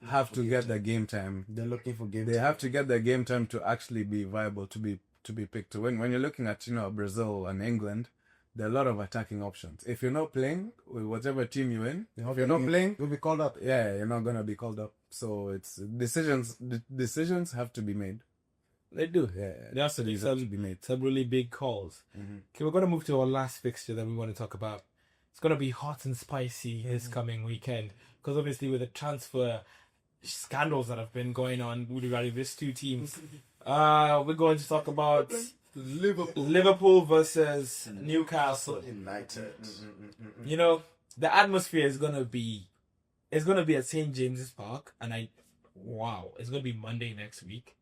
have to get the game time. They're looking for game. They have to get the game time to actually be viable to be picked. When you're looking at Brazil and England, there are a lot of attacking options. If you're not playing with whatever team you're in, if you're not playing, you'll be called up. Yeah, you're not gonna be called up. So it's decisions have to be made. They do. Yeah, There has to be some really big calls. Okay, we're going to move to our last fixture that we want to talk about. It's going to be hot and spicy this coming weekend. Because obviously with the transfer scandals that have been going on regarding these two teams, we're going to talk about Liverpool versus Newcastle United. You know, the atmosphere is going to be at St. James's Park. And it's going to be Monday next week.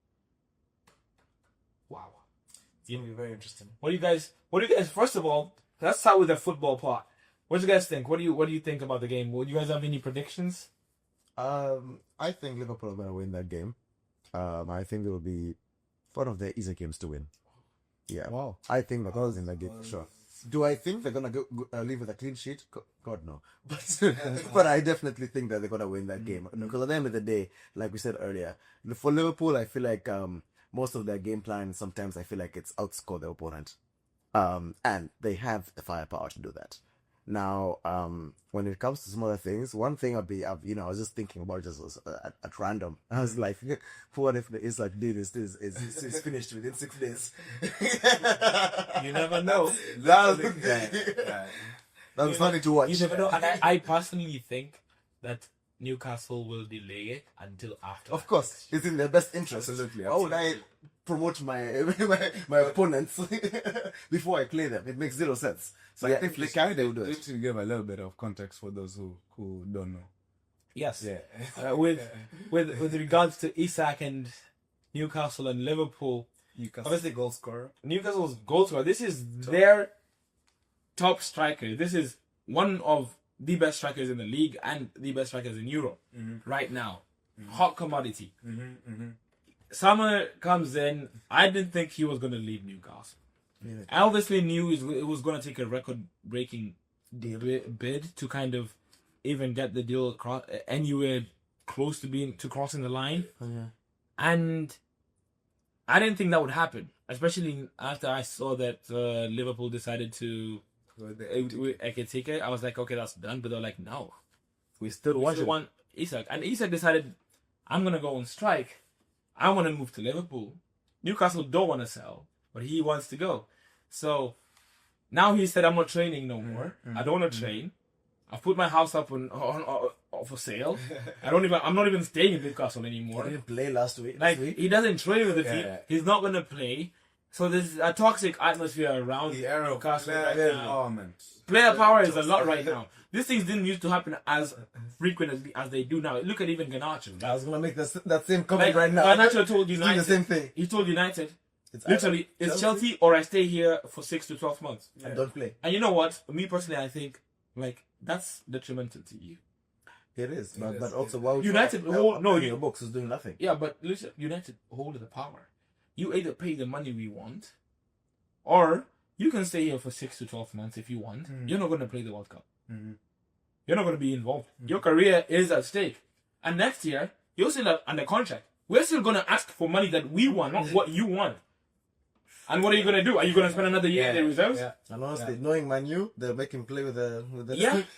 Wow. It's going to be very interesting. What do you guys, first of all, let's start with the football part. What do you guys think? What do you think about the game? Do you guys have any predictions? I think Liverpool are going to win that game. I think it will be one of their easier games to win. Yeah. Wow. I think they're going to win that game, sure. Do I think they're going to leave with a clean sheet? God, no. But I definitely think that they're going to win that game. Because at the end of the day, like we said earlier, for Liverpool, I feel like most of their game plan, sometimes I feel like it's outscore their opponent. And they have the firepower to do that. Now, when it comes to some other things, one thing I was just thinking about just at random. I was like, what if it's like, dude, it's finished within 6 days? You never know. That's funny to watch. You never know. And I personally think that Newcastle will delay it until after. Of course, it's in their best interest. Absolutely. Why would I promote my opponents before I play them? It makes zero sense. So I think they will do it. To give a little bit of context for those who don't know. Yes. Yeah. With regards to Isak and Newcastle and Liverpool, Obviously, goal scorer. Newcastle's goal scorer. This is their top striker. This is one of the best strikers in the league and the best strikers in Europe right now. Hot commodity. Summer comes in. I didn't think he was going to leave Newcastle. Yeah. I obviously knew it was going to take a record-breaking bid to kind of even get the deal anywhere close to crossing the line. And I didn't think that would happen, especially after I saw that Liverpool decided to with Ekitike. I was like, okay, that's done. But they're like, no, we still want Isak. And Isak decided, I'm going to go on strike. I want to move to Liverpool. Newcastle don't want to sell, but he wants to go. So now he said, I'm not training no more. I don't want to train. I've put my house up on for sale. I'm not even staying in Newcastle anymore. He didn't play last week. He doesn't train with the team. He's not going to play. So there's a toxic atmosphere around Newcastle right now. Player power is a lot right now. These things didn't used to happen as frequent as they do now. Look at even Garnacho. I was going to make that same comment right now. Garnacho told United. The same thing. He told United, it's Chelsea or I stay here for 6 to 12 months. I don't play. And you know what? Me personally, I think, that's detrimental to you. It is. But also, why would United your box is doing nothing. Yeah, but listen, United hold the power. You either pay the money we want, or you can stay here for 6 to 12 months if you want. You're not going to play the World Cup. You're not going to be involved. Your career is at stake. And next year, you're still under contract. We're still going to ask for money that we want, not what you want. And what are you going to do? Are you going to spend another year in the reserves? Yeah. And honestly, knowing Manu, they'll make him play with the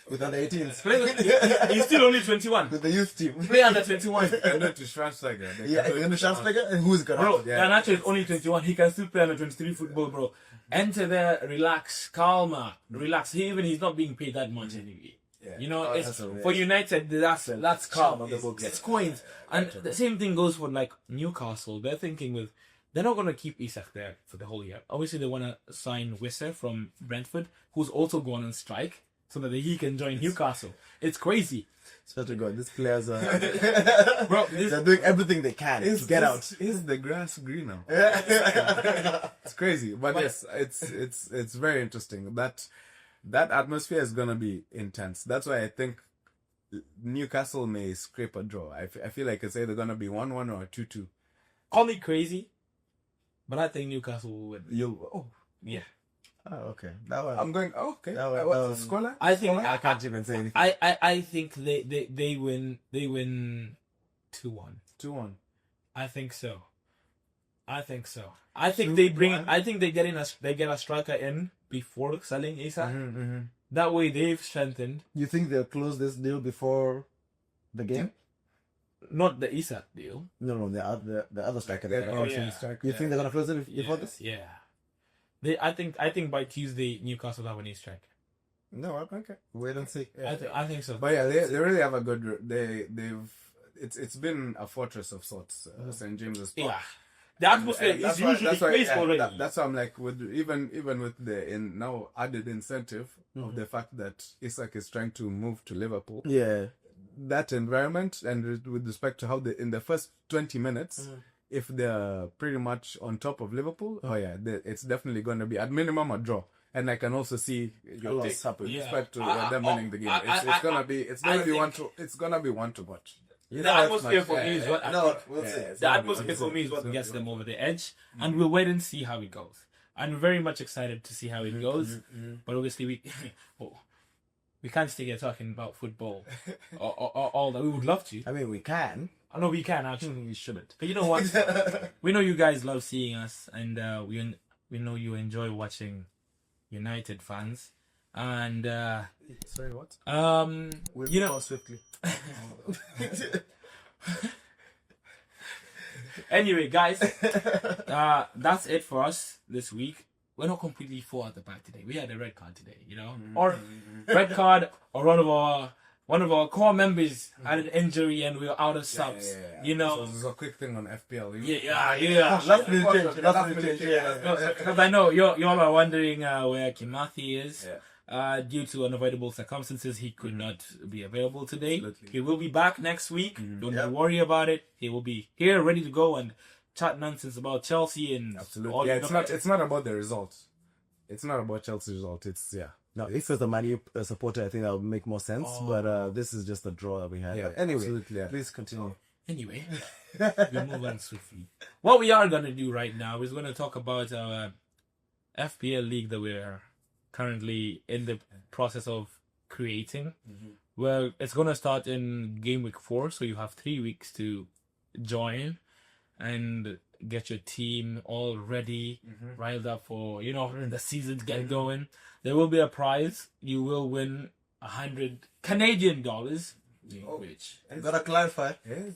with under 18s. He's still only 21. With the youth team. Play under 21. And then to Schweinsteiger. And the Schweinsteiger, and who's going to? Bro, Garnacho is only 21. He can still play under 23 football, bro. Enter there, relax, calma, relax. He's not being paid that much anyway. Yeah. You know, it's for United. That's calm on the books. It's coins, and the same thing goes for Newcastle. They're thinking they're not going to keep Isak there for the whole year. Obviously, they want to sign Wisser from Brentford, who's also going on strike, so that he can join Newcastle. It's crazy. Swear to God, these players are they're doing everything they can to get out. Is the grass greener? It's crazy, but yes, it's very interesting. That atmosphere is gonna be intense. That's why I think Newcastle may scrape a draw. I feel like it's either gonna be 1-1 or 2-2. Call me crazy, but I think Newcastle will win. Yeah. Oh, okay. That one. I'm going. Oh, okay. What's the scoreline? I think I can't even say anything. I think they win. They win 2-1. 2-1. I think so. I think they bring. I think they get a striker in before selling Isak. That way they've strengthened. You think they'll close this deal before the game? Not the Isak deal. No, the other striker. Yeah. You think they're gonna close it before this? Yeah. I think by Tuesday Newcastle have a new striker. No, okay. Wait and see. I think so. But yeah, they really have a good. It's been a fortress of sorts. St James's Park. Yeah. The atmosphere is usually crazy already. That's why I'm like, even with the now added incentive of the fact that Isak is trying to move to Liverpool. Yeah. That environment, and with respect to how in the first 20 minutes, if they're pretty much on top of Liverpool, it's definitely going to be at minimum a draw. And I can also see your take with respect to them winning the game. It's gonna be one to watch. The atmosphere for me is what the atmosphere for me is what gets them over the edge, and we'll wait and see how it goes. I'm very much excited to see how it goes, but obviously we can't stay here talking about football or all that. We would love to. I mean, we can. I know we can actually. We shouldn't. But you know what? We know you guys love seeing us, and we know you enjoy watching United fans. And sorry, what? We'll you know, go swiftly. Anyway, guys, that's it for us this week. We're not completely full at the back today. We had a red card today, or red card, or one of our core members had an injury and we were out of subs. So this is a quick thing on FPL. Yeah. Last minute change. Because I know y'all are wondering where Kimathi is. Due to unavoidable circumstances, he could not be available today. Absolutely. He will be back next week. Don't worry about it. He will be here, ready to go and chat nonsense about Chelsea and absolutely. It's not about the results. It's not about Chelsea's result. No, if it's a Man U supporter, I think that would make more sense. But this is just a draw that we had. Yeah, anyway, absolutely, please continue. Anyway, we'll move on swiftly. What we are going to do right now is going to talk about our FPL league that we're currently in the process of creating. Well, it's going to start in Gameweek 4, so you have 3 weeks to join and get your team all ready, riled up for, the season to get going. There will be a prize. You will win 100 Canadian dollars. Which Gotta clarify. you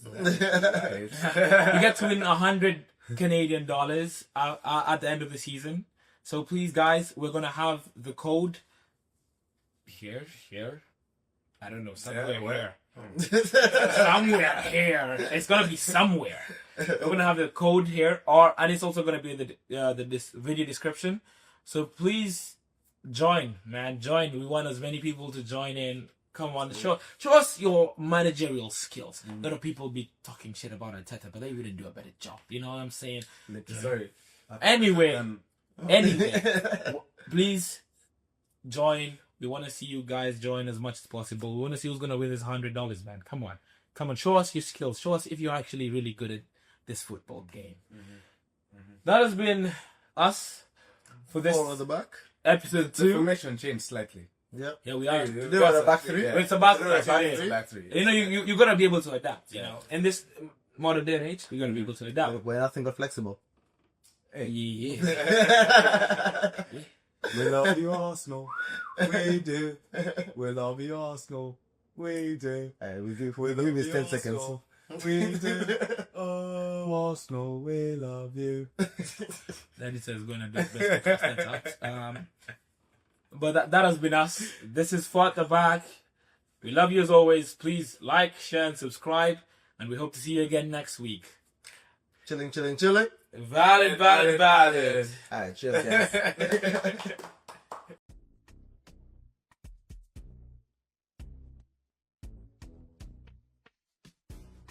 get to win 100 Canadian dollars at the end of the season. So please, guys, we're gonna have the code here. I don't know, somewhere where. Somewhere here. It's gonna be somewhere. We're gonna have the code here, and it's also gonna be in this video description. So please join, man. Join. We want as many people to join in. Come on, show us your managerial skills. A lot of people be talking shit about Arteta, but they wouldn't do a better job. You know what I'm saying? Sorry. Anyway, please join. We want to see you guys join as much as possible. We want to see who's going to win this $100, man. Come on. Show us your skills. Show us if you're actually really good at this football game. That has been us for this Four at the back. episode The 2. formation changed slightly. Yeah, we are. They were the back three. Yeah. It's about Back three. you got to be able to adapt. You know, in this modern day and age, you got to be able to adapt. We're nothing but flexible. Yeah. We love you, Arsenal. We do. We love you, Arsenal. We do. We miss 10 seconds. We do. Oh, Arsenal, we love you. That is going to do best content. But that has been us. This is For at the Back. We love you as always. Please like, share, and subscribe. And we hope to see you again next week. Chilling. Valid. Alright, cheers, guys.